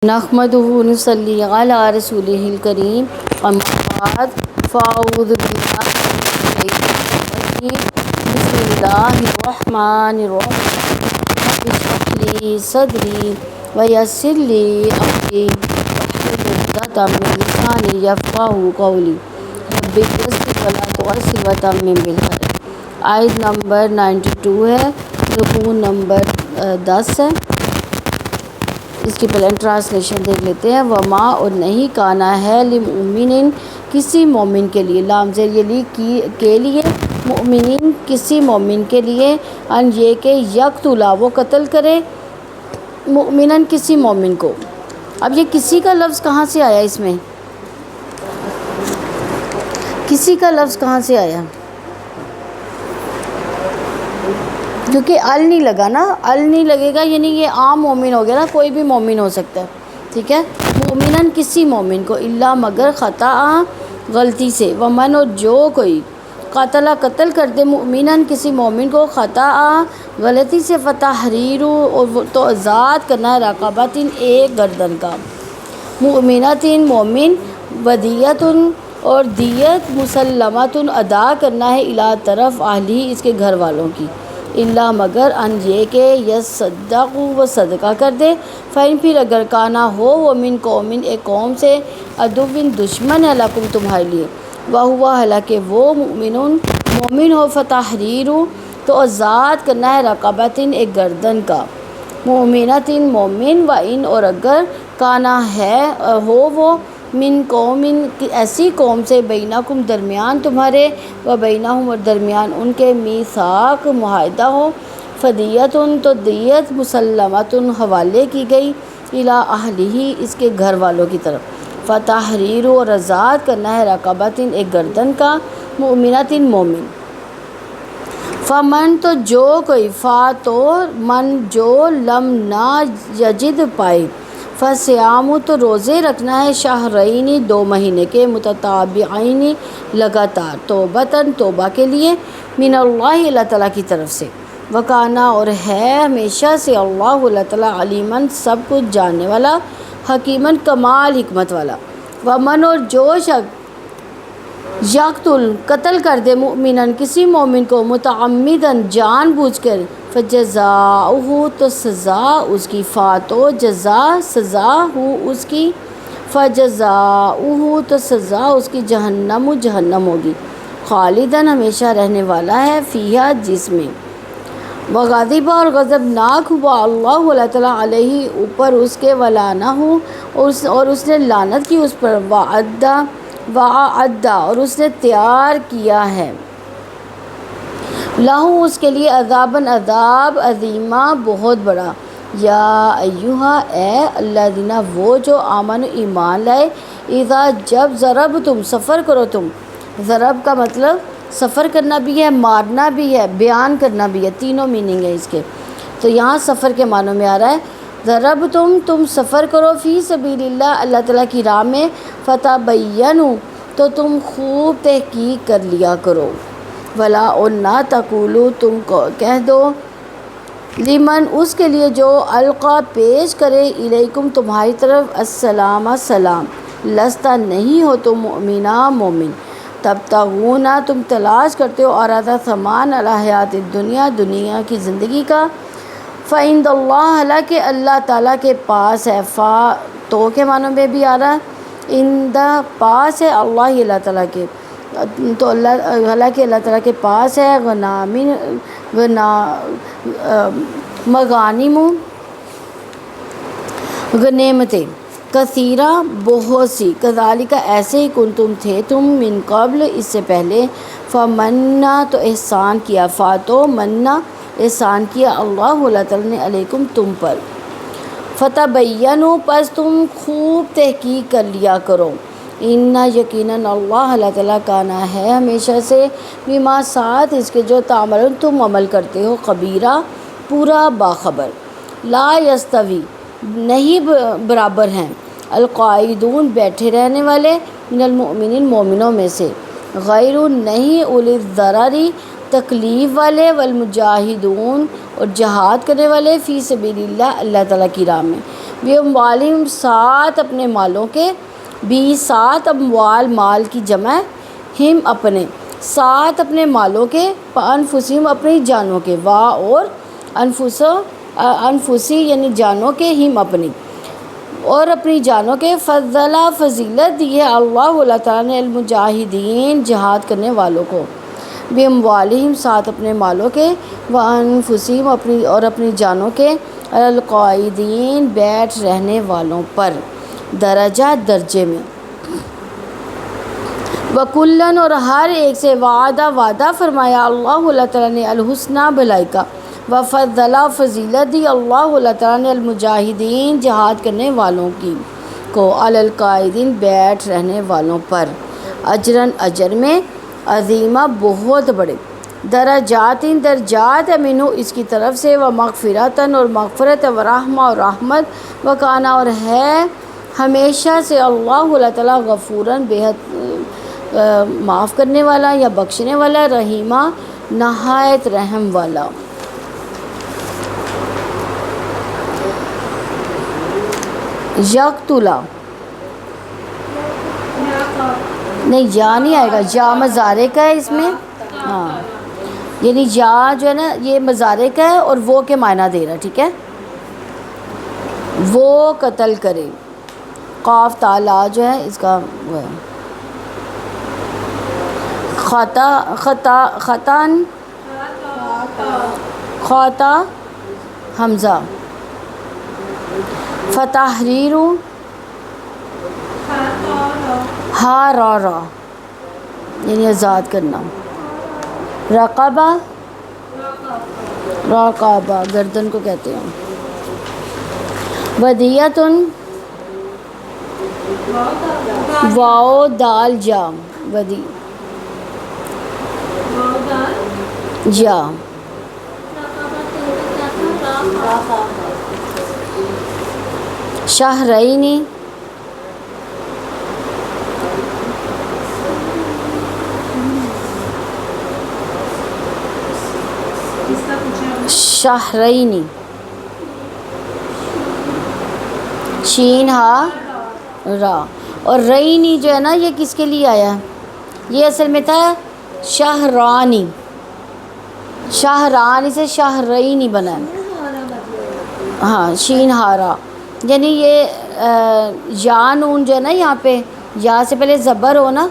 نحمده ونصلي على رسوله الكريم أما بعد فأعوذ بالله من الشيطان الرجيم بسم الله الرحمن الرحيم رب اشرح لي صدري ويسر لي أمري واحلل عقدة من لساني يفقهوا قولي رب يسر ولا تعسر وتمم بالخير۔ آیت نمبر 92 ہے، رکوع نمبر 10 ہے۔ اس کی پلین ٹرانسلیشن دیکھ لیتے ہیں۔ وما اور نہیں کانا ہے لمؤمن کسی مومن کے لیے، لام زیر لی کے لیے، مؤمنین کسی مومن کے لیے، ان یہ کہ یقتلا وہ قتل کرے، مؤمنن کسی مومن کو۔ اب یہ کسی کا لفظ کہاں سے آیا؟ اس میں کسی کا لفظ کہاں سے آیا؟ کیونکہ ال نہیں لگا نا، ال نہیں لگے گا یعنی یہ عام مومن ہو گیا نا، کوئی بھی مومن ہو سکتا ہے، ٹھیک ہے۔ مومنن کسی مومن کو، الا مگر خطا غلطی سے، ومن اور جو کوئی قاتلہ قتل کر دے مؤمنن کسی مومن کو خطا غلطی سے، فتحریر اور تو آزاد کرنا ہے، رقبۃ ایک گردن کا، مؤمنۃ مومن، ودیۃ اور دیت، مسلمۃ ادا کرنا ہے، الی طرف اہلی اس کے گھر والوں کی، الا مگر ان یہ کہ یصدق وہ صدقہ کر دے، فإن پھر اگر کانا ہو وہ من قوم ایک قوم سے، عدو دشمن ہے، لکم تمہارے لیے، وہو حالانکہ وہ مومن ہو، فتحریر تو آزاد کرنا ہے، رقبۃ ایک گردن کا، مؤمنۃ مومن، وإن اور اگر کانا ہے ہو وہ من قوم ایسی قوم سے، بینکم درمیان تمہارے، و بینہم اور درمیان ان کے، میثاق معاہدہ ہو، فدیۃ تو دیت، مسلمۃ حوالے کی گئی، الی اہلہ اس کے گھر والوں کی طرف، فتحریر اور آزاد کرنا ہے، رقبۃ ایک گردن کا، مؤمنۃ مومن، فمن تو جو کوئی، فا تو من جو، لم نہ یجد پائے، فصیام تو روزے رکھنا ہے، شہرین 2 مہینے کے، متتابعین لگاتار، توبتاً توبہ کے لیے، من اللہ اللہ تعالیٰ کی طرف سے، وکانا اور ہے ہمیشہ سے، اللہ اللہ تعالیٰ علیماً سب کچھ جاننے والا، حکیماً کمال حکمت والا۔ ومن اور جو شخص یقتل قتل کر دے مؤمنن کسی مومن کو، متعمدن جان بوجھ کر، فجزاؤہ تو سزا اس کی، فا تو جزا سزا ہو اس کی، فجزاؤہ تو سزا اس کی، جہنم جہنم ہوگی، خالدن ہمیشہ رہنے والا ہے، فیہا جس میں، وغضب اور غضبناک ہوا اللہ اللہ تعالیٰ علیہ اوپر اس کے، ولعنہ اور اس نے لعنت کی اس پر، وعد اور اس نے تیار کیا ہے، لہو اس کے لیے، عذاباً عذاب، عظیمہ بہت بڑا، یا ایہا اے الذین وہ جو آمنوا ایمان لائے، اذا جب ضرب تم سفر کرو تم، ضرب کا مطلب سفر کرنا بھی ہے، مارنا بھی ہے، بیان کرنا بھی ہے، تینوں میننگ ہے اس کے، تو یہاں سفر کے معنوں میں آ رہا ہے، ضرب تم سفر کرو، فی سبیل اللہ اللہ تعالیٰ کی راہ میں، فتبینوا تو تم خوب تحقیق کر لیا کرو، ولا اور نہ تقولوا تم کہہ دو، لمن اس کے لیے جو القا پیش کرے، الیکم تمہاری طرف، السلام سلام، لستا نہیں ہو تم مؤمنا مومن، تبتغون تم تلاش کرتے ہو، عرض ثمان علی حیات الدنیا دنیا کی زندگی کا، فعند اللہ حالانکہ اللہ تعالیٰ کے پاس ہے، فا تو کے معنوں میں بھی آ رہا ہے، اندہ پاس ہے، اللہ اللہ تعالیٰ کے، تو اللہ حالانکہ اللہ تعالیٰ کے پاس ہے، مغانم غنیمتیں، کثیرہ بہت سی، کذالک ایسے ہی کنتم تھے تم، من قبل اس سے پہلے، فمنا تو احسان کیا، فا تو منا احسان کیا، اللہ اللہ تعالیٰ نے، علیکم تم پر، فتبینوا پس تم خوب تحقیق کر لیا کرو، ان یقیناً اللہ اللہ تعالیٰ کانا ہے ہمیشہ سے، بما ساتھ اس کے جو تعملون تم عمل کرتے ہو، خبیرہ پورا باخبر، لا یستوی نہیں برابر ہیں، القاعدون بیٹھے رہنے والے، من المؤمنین مومنوں میں سے، غیر نہیں، اولی الضرر تکلیف والے، والمجاہدون اور جہاد کرنے والے، فی سبیل اللہ اللہ تعالیٰ کی راہ میں، بھی اموالہم ساتھ اپنے مالوں کے، بھی ساتھ اموال مال کی جمع، ہم اپنے ساتھ اپنے مالوں کے، انفسہم اپنی جانوں کے، وا اور انفسی یعنی جانوں کے، ہم اپنی اور اپنی جانوں کے، فضلہ فضیلت دی ہے اللہ تعالیٰ نے المجاہدین جہاد کرنے والوں کو، باموالہم ساتھ اپنے مالوں کے، وانفسہم اپنی اور اپنی جانوں کے، القاعدین بیٹھ رہنے والوں پر، درجہ درجے میں، وکلن اور ہر ایک سے وعدہ فرمایا اللہ تعالیٰ نے الحسنی بھلائی کا، وفضل فضیلت دی اللہ تعالیٰ نے المجاہدین جہاد کرنے والوں کی کو، علی القاعدین بیٹھ رہنے والوں پر، اجرن اجر میں، عظیمہ بہت بڑے، درجات درجات ہے، منہ اس کی طرف سے، و مغفرتاً اور مغفرت، و رحمہ اور رحمت، و کانا اور ہے ہمیشہ سے اللہ تعالیٰ غفوراً بے حد معاف کرنے والا یا بخشنے والا، رحیمہ نہایت رحم والا۔ یقتلا نہیں یا نہیں آئے گا، یا مضارع کا ہے اس میں، ہاں یعنی یا جو ہے نا یہ مضارع کا ہے اور وہ کے معنی دے رہا ہے، ٹھیک ہے، وہ قتل کرے، قاف تا لا جو ہے اس کا وہ ہے، خطان خطا حمزہ، فتحریر ہا را را یعنی آزاد کرنا، رقبہ رقابہ گردن کو کہتے ہیں، ودیتن واو دال جا ودی جا، شہرینی شہرینی، شین ہا را، اور رینی جو ہے نا یہ کس کے لیے آیا ہے، یہ اصل میں تھا شہرانی، شہرانی سے شہرینی بنا ہے، ہاں شین ہارا، یعنی یہ یا نون جو ہے نا یہاں پہ یا سے پہلے زبر ہو نا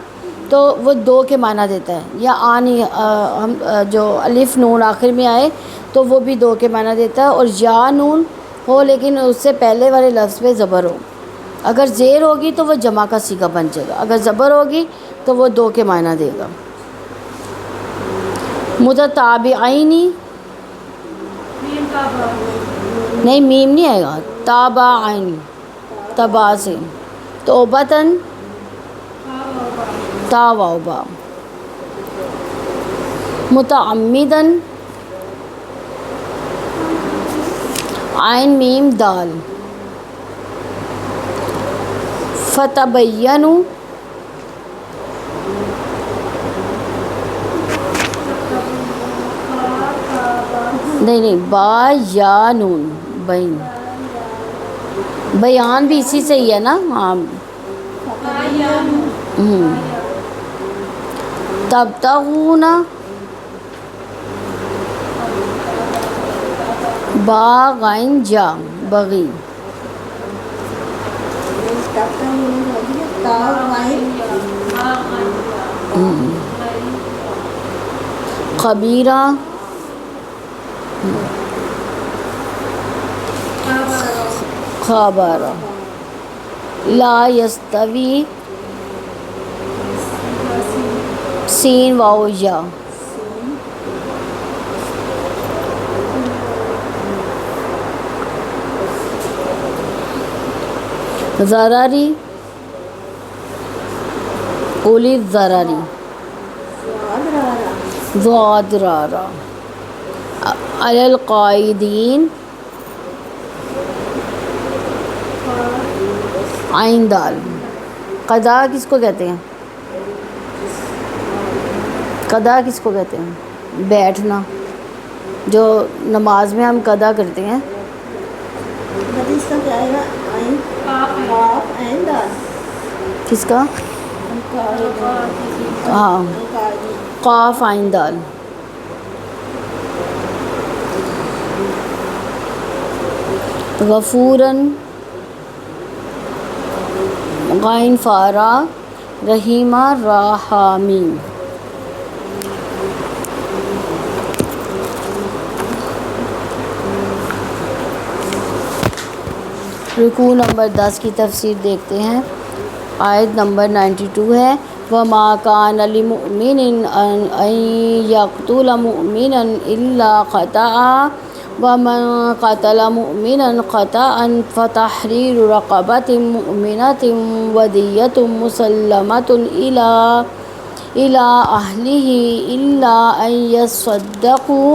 تو وہ دو کے معنی دیتا ہے، یا آنی ہم جو الف نون آخر میں آئے تو وہ بھی دو کے معنی دیتا ہے، اور یا نون ہو لیکن اس سے پہلے والے لفظ پہ زبر ہو، اگر زیر ہوگی تو وہ جمع کا صیغہ بن جائے گا، اگر زبر ہوگی تو وہ دو کے معنی دے گا۔ متتابعینی نہیں میم نہیں آئے گا، تابعین تبا سے، توبتن تا واو با، متعمدن عین میم دال، فتبینوا نہیں با یا نون بین، بیان بھی اسی سے ہی ہے نا، ہاں تبتغون با غین جا بغی، خبیرہ خبر، لا یستوی سین واو یا، ضرری اولی ضرری، ضادرارا، علی القاعدین عین دال، قضا کس کو کہتے ہیں، قضا کس کو کہتے ہیں، بیٹھنا، جو نماز میں ہم قضا کرتے ہیں، اس کا کیا آئے گا؟ کس کا؟ ہاں، قاف عین دال. غفوراً غین فارا رحیمہ را حامیم. رکوع نمبر 10 کی تفسیر دیکھتے ہیں. آیت نمبر 92 ہے وَمَا كَانَ لِمُؤْمِنٍ أَن يَقْتُلَ مُؤْمِنًا إِلَّا خَطَأً وَمَن قَتَلَ مُؤْمِنًا خَطَأً فَتَحْرِيرُ رَقَبَةٍ مُؤْمِنَةٍ وَدِيَّةٌ مُّسَلَّمَةٌ إِلَىٰ أَهْلِهِ إِلَّا أَن يَصَّدَّقُوا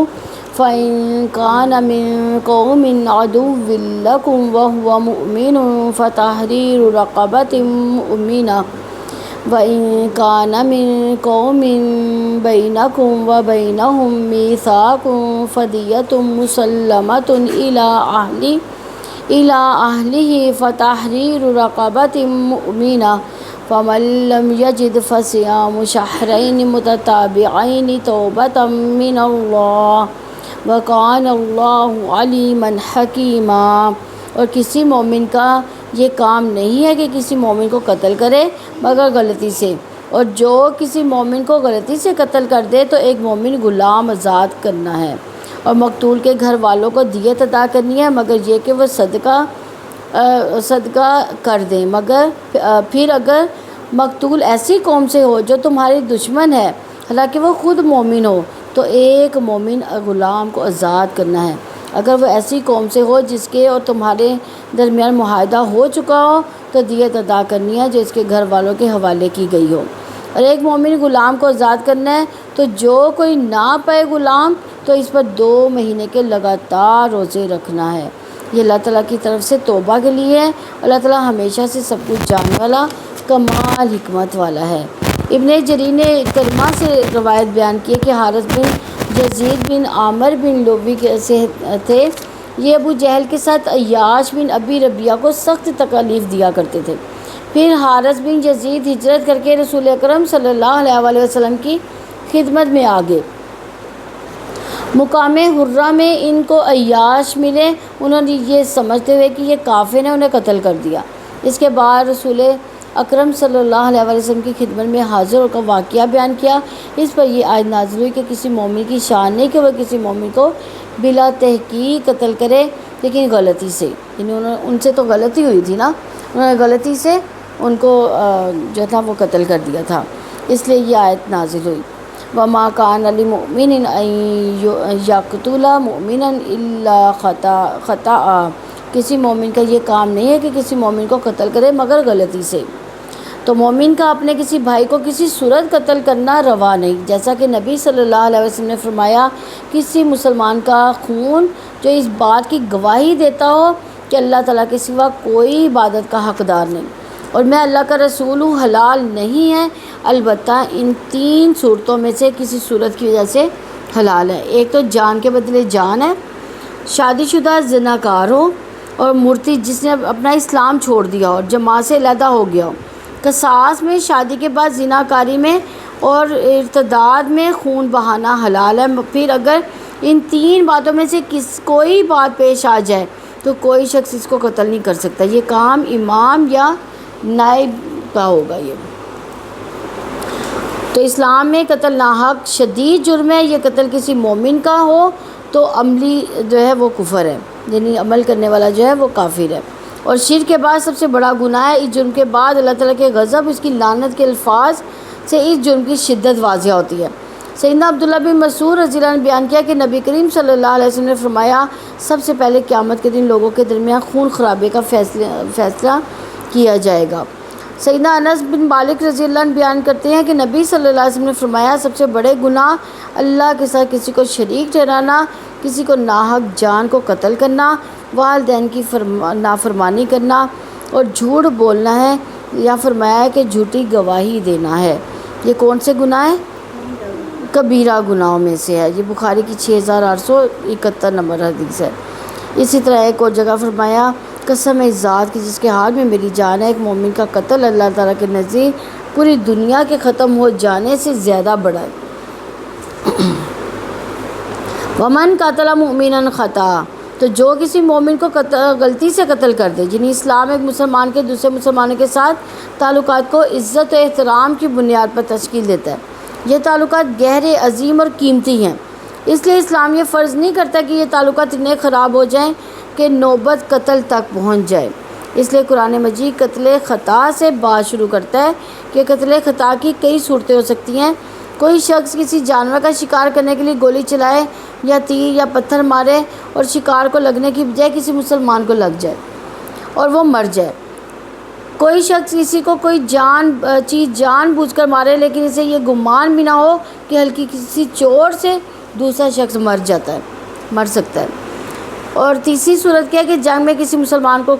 فَإِن كَانَ مِن قَوْمٍ عَدُوٍّ لَّكُمْ وَهُوَ مُؤْمِنٌ فَتَحْرِيرُ رَقَبَةٍ مُؤْمِنَةٍ وَإِن كَانَ مِن قَوْمٍ بَيْنَكُمْ وَبَيْنَهُم مِّيثَاقٌ فَدِيَّةٌ مُّسَلَّمَةٌ إِلَىٰ أَهْلِهِ فَتَحْرِيرُ رَقَبَةٍ مُؤْمِنَةٍ فَمَن لَّمْ يَجِدْ فَصِيَامُ شَهْرَيْنِ مُتَتَابِعَيْنِ تَوْبَةً مِّنَ اللَّهِ وَكَانَ اللَّهُ عَلِيمًا حَكِيمًا. اور کسی مومن کا یہ کام نہیں ہے کہ کسی مومن کو قتل کرے مگر غلطی سے، اور جو کسی مومن کو غلطی سے قتل کر دے تو ایک مومن غلام آزاد کرنا ہے، اور مقتول کے گھر والوں کو دیت ادا کرنی ہے مگر یہ کہ وہ صدقہ کر دیں. مگر پھر اگر مقتول ایسی قوم سے ہو جو تمہاری دشمن ہے حالانکہ وہ خود مومن ہو تو ایک مومن غلام کو آزاد کرنا ہے. اگر وہ ایسی قوم سے ہو جس کے اور تمہارے درمیان معاہدہ ہو چکا ہو تو دیت ادا کرنی ہے جو اس کے گھر والوں کے حوالے کی گئی ہو. اور ایک مومن غلام کو آزاد کرنا ہے تو جو کوئی نہ پائے غلام تو اس پر 2 مہینے کے لگاتار روزے رکھنا ہے. یہ اللہ تعالیٰ کی طرف سے توبہ کے لیے ہے. اللہ تعالیٰ ہمیشہ سے سب کچھ جاننے والا کمال حکمت والا ہے. ابن جریر نے کرمہ سے روایت بیان کی ہے کہ حارث بن یزید بن عامر بن لوی سے تھے. یہ ابو جہل کے ساتھ عیاش بن ابی ربیہ کو سخت تکالیف دیا کرتے تھے. پھر حارث بن یزید ہجرت کر کے رسول اکرم صلی اللہ علیہ وسلم کی خدمت میں آ گئے. مقام حرہ میں ان کو عیاش ملے. انہوں نے یہ سمجھتے ہوئے کہ یہ کافر نے انہیں قتل کر دیا. اس کے بعد رسول اکرم صلی اللہ علیہ وسلم کی خدمت میں حاضر ہو کر واقعہ بیان کیا. اس پر یہ آیت نازل ہوئی کہ کسی مومن کی شان نہیں کہ وہ کسی مومن کو بلا تحقیق قتل کرے لیکن غلطی سے، یعنی ان سے تو غلطی ہوئی تھی نا، انہوں نے غلطی سے ان کو جو تھا وہ قتل کر دیا تھا، اس لیے یہ آیت نازل ہوئی. وَمَا كَانَ لِمُؤْمِنٍ أَن يَقْتُلَ مُؤْمِنًا إِلَّا خَطَأً. کسی مومن کا یہ کام نہیں ہے کہ کسی مومن کو قتل کرے مگر غلطی سے. تو مومن کا اپنے کسی بھائی کو کسی صورت قتل کرنا روا نہیں، جیسا کہ نبی صلی اللہ علیہ وسلم نے فرمایا کسی مسلمان کا خون جو اس بات کی گواہی دیتا ہو کہ اللہ تعالیٰ کے سوا کوئی عبادت کا حقدار نہیں اور میں اللہ کا رسول ہوں حلال نہیں ہے، البتہ ان 3 صورتوں میں سے کسی صورت کی وجہ سے حلال ہے. ایک تو جان کے بدلے جان ہے، شادی شدہ زناکار ہو، اور مرتد جس نے اپنا اسلام چھوڑ دیا اور جماعت سے علیحدہ ہو گیا ہو. قصاص میں شادی کے بعد زناکاری میں اور ارتداد میں خون بہانا حلال ہے. پھر اگر ان 3 باتوں میں سے کوئی بات پیش آ جائے تو کوئی شخص اس کو قتل نہیں کر سکتا. یہ کام امام یا نائب کا ہوگا. یہ تو اسلام میں قتل ناحق شدید جرم ہے. یہ قتل کسی مومن کا ہو تو عملی جو ہے وہ کفر ہے، یعنی عمل کرنے والا جو ہے وہ کافر ہے. اور شرک کے بعد سب سے بڑا گناہ ہے. اس جرم کے بعد اللہ تعالیٰ کے غضب، اس کی لعنت کے الفاظ سے اس جرم کی شدت واضح ہوتی ہے. سیدنا عبداللہ بن مسعود رضی اللہ عنہ نے بیان کیا کہ نبی کریم صلی اللہ علیہ وسلم نے فرمایا سب سے پہلے قیامت کے دن لوگوں کے درمیان خون خرابے کا فیصلہ کیا جائے گا. سیدنا انس بن مالک رضی اللہ عنہ بیان کرتے ہیں کہ نبی صلی اللہ علیہ وسلم نے فرمایا سب سے بڑے گناہ اللہ کے ساتھ کسی کو شریک ٹھہرانا، کسی کو ناحق جان کو قتل کرنا، والدین کی نافرمانی کرنا اور جھوٹ بولنا ہے، یا فرمایا ہے کہ جھوٹی گواہی دینا ہے. یہ کون سے گناہ ہیں؟ کبیرہ گناہوں میں سے ہے. یہ بخاری کی 6871 نمبر حدیث ہے. اسی طرح ایک اور جگہ فرمایا قسم ہے ذات کی جس کے ہاتھ میں میری جان ہے، ایک مومن کا قتل اللہ تعالیٰ کے نزدیک پوری دنیا کے ختم ہو جانے سے زیادہ بڑا ہے۔ ومن قتل مؤمنا خطا، تو جو کسی مومن کو غلطی سے قتل کر دے، یعنی اسلام ایک مسلمان کے دوسرے مسلمانوں کے ساتھ تعلقات کو عزت و احترام کی بنیاد پر تشکیل دیتا ہے۔ یہ تعلقات گہرے، عظیم اور قیمتی ہیں، اس لیے اسلام یہ فرض نہیں کرتا کہ یہ تعلقات اتنے خراب ہو جائیں کہ نوبت قتل تک پہنچ جائے۔ اس لیے قرآن مجید قتل خطا سے بات شروع کرتا ہے کہ قتل خطا کی کئی صورتیں ہو سکتی ہیں۔ کوئی شخص کسی جانور کا شکار کرنے کے لیے گولی چلائے یا تیر یا پتھر مارے اور شکار کو لگنے کی بجائے کسی مسلمان کو لگ جائے اور وہ مر جائے۔ کوئی شخص کسی کو کوئی چیز جان بوجھ کر مارے لیکن اسے یہ گمان بھی نہ ہو کہ ہلکی کسی چوٹ سے دوسرا شخص مر سکتا ہے۔ اور تیسری صورت کیا ہے کہ جنگ میں کسی مسلمان کو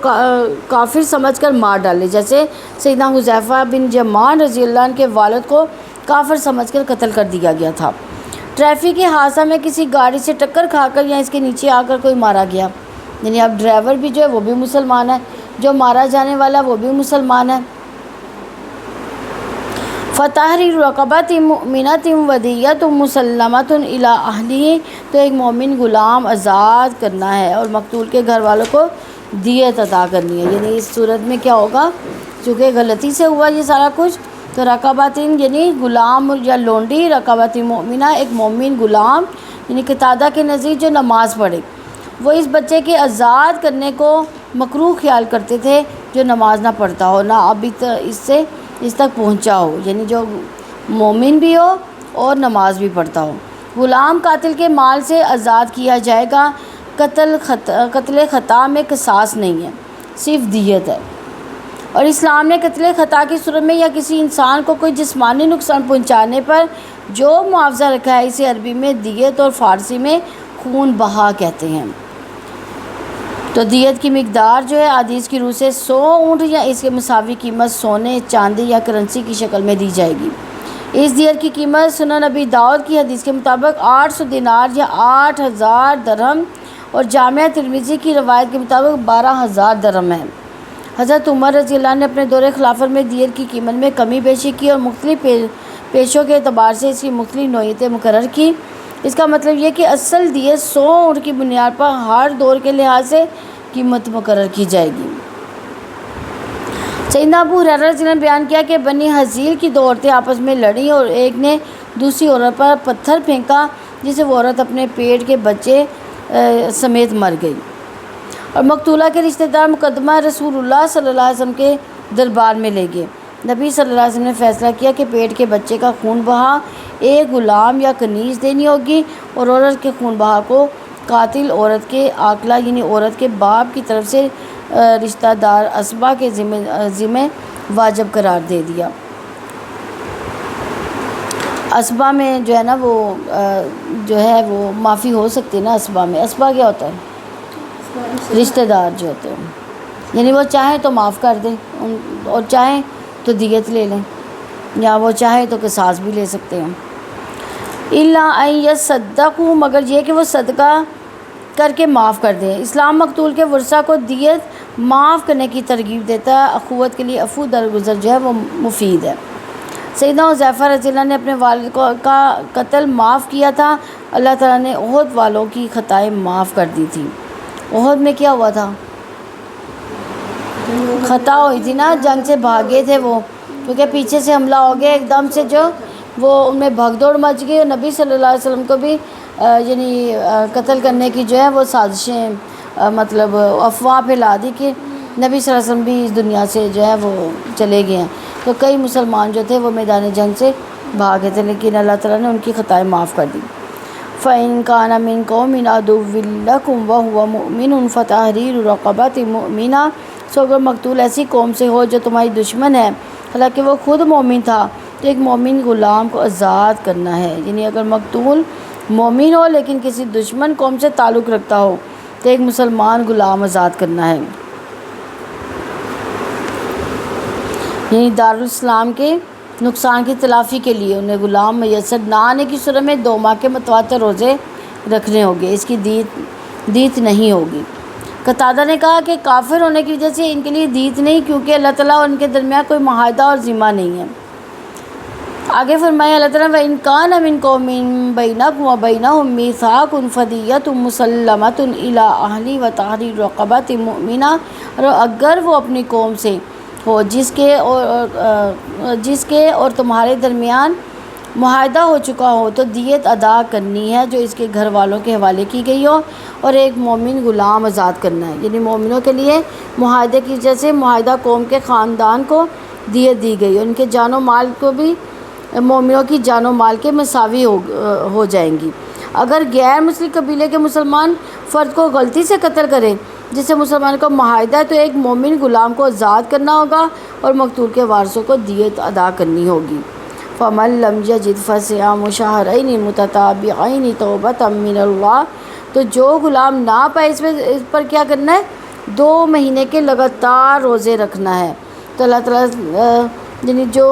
کافر سمجھ کر مار ڈالے، جیسے سیدنا حذیفہ بن یمان رضی اللہ عنہ کے والد کو کافر سمجھ کر قتل کر دیا گیا تھا۔ ٹریفک کے حادثہ میں کسی گاڑی سے ٹکر کھا کر یا اس کے نیچے آ کر کوئی مارا گیا، یعنی اب ڈرائیور بھی جو ہے وہ بھی مسلمان ہے، جو مارا جانے والا وہ بھی مسلمان ہے۔ فتحریر رقبۃ مؤمنۃ ودیۃ مسلمۃ الی اہلہ، تو ایک مومن غلام آزاد کرنا ہے اور مقتول کے گھر والوں کو دیت عطا کرنی ہے۔ یعنی اس صورت میں کیا ہوگا، چونکہ غلطی سے ہوا یہ سارا کچھ، تو رقبۃ یعنی غلام یا لونڈی، رقبۃ مؤمنہ ایک مومن غلام، یعنی قتادہ کے نزدیک جو نماز پڑھے۔ وہ اس بچے کے آزاد کرنے کو مکروہ خیال کرتے تھے جو نماز نہ پڑھتا ہو، نہ ابھی اس تک پہنچا ہو، یعنی جو مومن بھی ہو اور نماز بھی پڑھتا ہو۔ غلام قاتل کے مال سے آزاد کیا جائے گا۔ قتل خطا میں قصاص نہیں ہے، صرف دیت ہے۔ اور اسلام نے قتل خطا کی صورت میں یا کسی انسان کو کوئی جسمانی نقصان پہنچانے پر جو معاوضہ رکھا ہے اسے عربی میں دیت اور فارسی میں خون بہا کہتے ہیں۔ تو دیت کی مقدار جو ہے حدیث کی روح سے 100 اونٹ یا اس کے مساوی قیمت سونے، چاندی یا کرنسی کی شکل میں دی جائے گی۔ اس دیت کی قیمت سنن ابی داؤد کی حدیث کے مطابق 800 دینار یا 8000 درہم اور جامعہ ترمذی کی روایت کے مطابق 12000 درہم ہے۔ حضرت عمر رضی اللہ عنہ نے اپنے دور خلافت میں دیت کی قیمت میں کمی بیشی کی اور مختلف پیشوں کے اعتبار سے اس کی مختلف نوعیتیں مقرر کی۔ اس کا مطلب یہ کہ اصل دیت 100 اونٹ کی بنیاد پر ہر دور کے لحاظ سے قیمت مقرر کی جائے گی۔ سیدنا ابو ہریرہ رضی اللہ عنہ نے بیان کیا کہ بنی حزیل کی 2 عورتیں آپس میں لڑیں اور ایک نے دوسری عورت پر پتھر پھینکا جس سے وہ عورت اپنے پیٹ کے بچے سمیت مر گئی، اور مقتولہ کے رشتہ دار مقدمہ رسول اللہ صلی اللہ علیہ وسلم کے دربار میں لے گئے۔ نبی صلی اللہ علیہ وسلم نے فیصلہ کیا کہ پیٹ کے بچے کا خون بہا ایک غلام یا کنیز دینی ہوگی، اور عورت کے خون بہا کو قاتل عورت کے عاقلہ یعنی عورت کے باپ کی طرف سے رشتہ دار اسبا کے ذمہ واجب قرار دے دیا۔ اسبا میں جو ہے نا وہ معافی ہو سکتی ہے نا۔ اسبا میں اسبا کیا ہوتا ہے؟ رشتہ دار جو ہوتے ہیں، یعنی وہ چاہیں تو معاف کر دیں اور چاہیں تو دیت لے لیں، یا وہ چاہیں تو قصاص بھی لے سکتے ہیں۔ الا ان یصدقوا، مگر یہ کہ وہ صدقہ کر کے معاف کر دیں۔ اسلام مقتول کے ورثہ کو دیت معاف کرنے کی ترغیب دیتا ہے۔ اخوت کے لیے عفو درگزر جو ہے وہ مفید ہے۔ سیدنا حذیفہ رضی اللہ عنہ نے اپنے والد کا قتل معاف کیا تھا۔ اللہ تعالیٰ نے احد والوں کی خطائیں معاف کر دی تھی۔ احد میں کیا ہوا تھا؟ خطا ہوئی تھی نا، جنگ سے بھاگے تھے وہ، کیونکہ پیچھے سے حملہ ہو گیا ایک دم سے، جو وہ ان میں بھگ دوڑ مچ گئی، اور نبی صلی اللہ علیہ وسلم کو بھی یعنی قتل کرنے کی جو ہے وہ سازشیں مطلب افواہ پھیلا دی کہ نبی صلی اللہ علیہ وسلم بھی اس دنیا سے جو ہے وہ چلے گئے ہیں۔ تو کئی مسلمان جو تھے وہ میدان جنگ سے بھاگے تھے، لیکن اللہ تعالیٰ نے ان کی خطائیں معاف کر دی۔ فَإِن كَانَ مِن قَوْمٍ عَدُوٍّ لَكُمْ وَهُوَ مُؤْمِنٌ فَتَحْرِيرُ رَقَبَةٍ مُؤْمِنَةٍ، سو اگر مقتول ایسی قوم سے ہو جو تمہاری دشمن ہے حالانکہ وہ خود مومن تھا، تو ایک مومن غلام کو آزاد کرنا ہے۔ یعنی اگر مقتول مومن ہو لیکن کسی دشمن قوم سے تعلق رکھتا ہو تو ایک مسلمان غلام آزاد کرنا ہے۔ یعنی دارالاسلام کے نقصان کی تلافی کے لیے انہیں غلام میسر نہ آنے کی صورت میں 2 ماہ کے متواتر روزے رکھنے ہوں گے، اس کی دیت نہیں ہوگی۔ قتادہ نے کہا کہ کافر ہونے کی وجہ سے ان کے لیے دیت نہیں، کیونکہ اللہ تعالیٰ اور ان کے درمیان کوئی معاہدہ اور ذمہ نہیں ہے۔ آگے فرمایا اللہ تعالیٰ وَإِن كَانَ مِن قَوْمٍ بَيْنَكُمْ وَبَيْنَهُم مِّيثَاقٌ فَدِيَّةٌ مُّسَلَّمَةٌ إِلَىٰ أَهْلِهِ وَتَحْرِيرُ رَقَبَةٍ مُّؤْمِنَةٍ، اور اگر وہ اپنی قوم سے ہو جس کے اور تمہارے درمیان معاہدہ ہو چکا ہو تو دیت ادا کرنی ہے جو اس کے گھر والوں کے حوالے کی گئی ہو، اور ایک مومن غلام آزاد کرنا ہے، یعنی مومنوں کے لیے معاہدے کی وجہ سے معاہدہ قوم کے خاندان کو دیت دی گئی، ان کے جان و مال کو بھی مومنوں کی جان و مال کے مساوی ہو جائیں گی۔ اگر غیر مسلم قبیلے کے مسلمان فرد کو غلطی سے قتل کریں جس سے مسلمان کو معاہدہ ہے، تو ایک مومن غلام کو آزاد کرنا ہوگا اور مقتول کے وارثوں کو دیت ادا کرنی ہوگی۔ فَمَن لَّمْ يَجِدْ فَصِيَامُ شَهْرَيْنِ مُتَتَابِعَيْنِ تَوْبَةً مِّنَ اللَّهِ، تو جو غلام نہ پائے اس پر کیا کرنا ہے؟ 2 مہینے کے لگاتار روزے رکھنا ہے۔ تو اللہ تعالیٰ یعنی جو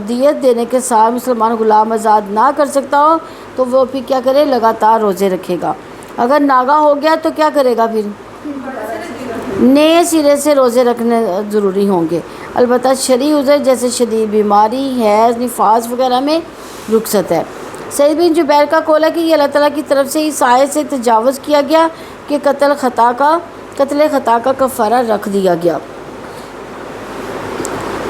دیت دینے کے ساتھ مسلمان غلام آزاد نہ کر سکتا ہو تو وہ پھر کیا کرے؟ لگاتار روزے رکھے گا۔ اگر ناگا ہو گیا تو کیا کرے گا؟ پھر نئے سرے سے روزے رکھنے ضروری ہوں گے۔ البتہ شرعی عذر جیسے شدید بیماری، حیض، نفاس وغیرہ میں رخصت ہے۔ سعید بن جبیر کا قول ہے کہ یہ اللہ تعالیٰ کی طرف سے اس آیت سے تجاوز کیا گیا کہ قتل خطا کا کفارہ رکھ دیا گیا۔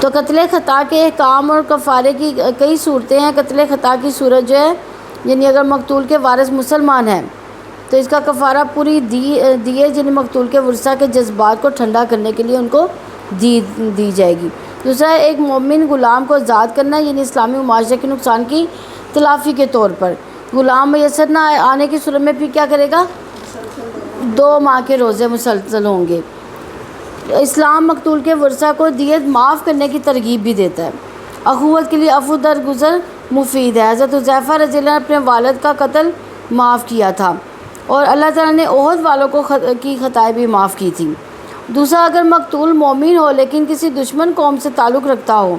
تو قتل خطا کے احکام اور کفارے کی کئی صورتیں ہیں۔ قتل خطا کی صورت جو ہے یعنی اگر مقتول کے وارث مسلمان ہیں تو اس کا کفارہ پوری دیے یعنی مقتول کے ورثہ کے جذبات کو ٹھنڈا کرنے کے لیے ان کو دی جائے گی۔ دوسرا ایک مومن غلام کو آزاد کرنا یعنی اسلامی معاشرے کے نقصان کی تلافی کے طور پر۔ غلام میسر نہ آنے کی صورت میں پھر کیا کرے گا؟ 2 ماہ کے روزے مسلسل ہوں گے۔ اسلام مقتول کے ورثہ کو دیت معاف کرنے کی ترغیب بھی دیتا ہے۔ اخوت کے لیے عفو درگزر مفید ہے۔ حضرت حذیفہ رضی اللہ عنہ نے اپنے والد کا قتل معاف کیا تھا اور اللہ تعالیٰ نے احد والوں کی خطائیں بھی معاف کی تھیں۔ دوسرا اگر مقتول مومن ہو لیکن کسی دشمن قوم سے تعلق رکھتا ہو،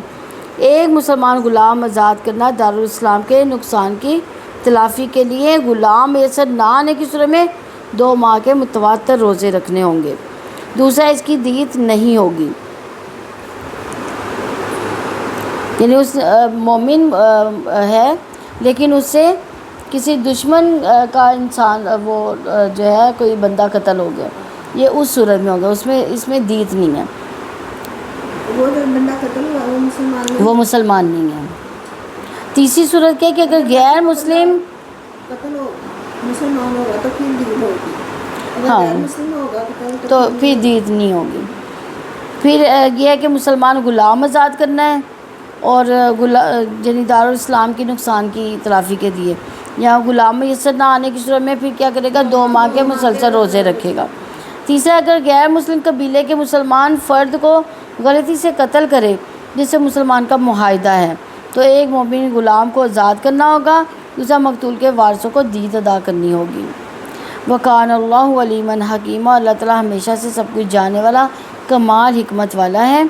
ایک مسلمان غلام آزاد کرنا دارالاسلام کے نقصان کی تلافی کے لیے غلام میسر نہ آنے کی صورت میں 2 ماہ کے متواتر روزے رکھنے ہوں گے۔ دوسرا اس کی دیت نہیں ہوگی، یعنی اس مومن ہے لیکن اس سے کسی دشمن کا انسان وہ جو ہے کوئی بندہ قتل ہو گیا، یہ اس صورت میں ہوگا، اس میں دیت نہیں ہے، وہ جو بندہ قتل ہوا وہ مسلمان نہیں ہے۔ تیسری صورت کیا کہ اگر غیر مسلم قتل ہو مسلمان ہوگا تو پھر دیت ہوگی، اگر ہاں غیر مسلم ہوگا قتل تو پھر دیت نہیں ہوگی۔ پھر یہ ہے کہ مسلمان غلام آزاد کرنا ہے اور یعنی دارالاسلام کے نقصان کی تلافی کے لیے، یا غلام میسر نہ آنے کی صورت میں پھر کیا کرے گا؟ 2 ماہ کے مسلسل روزے رکھے گا۔ تیسرا اگر غیر مسلم قبیلے کے مسلمان فرد کو غلطی سے قتل کرے جس سے مسلمان کا معاہدہ ہے تو ایک مومن غلام کو آزاد کرنا ہوگا، دوسرا مقتول کے وارثوں کو دیت ادا کرنی ہوگی۔ وَكَانَ اللَّهُ عَلِيمًا حَكِيمًا، اللہ تعالیٰ ہمیشہ سے سب کچھ جاننے والا کمال حکمت والا ہے۔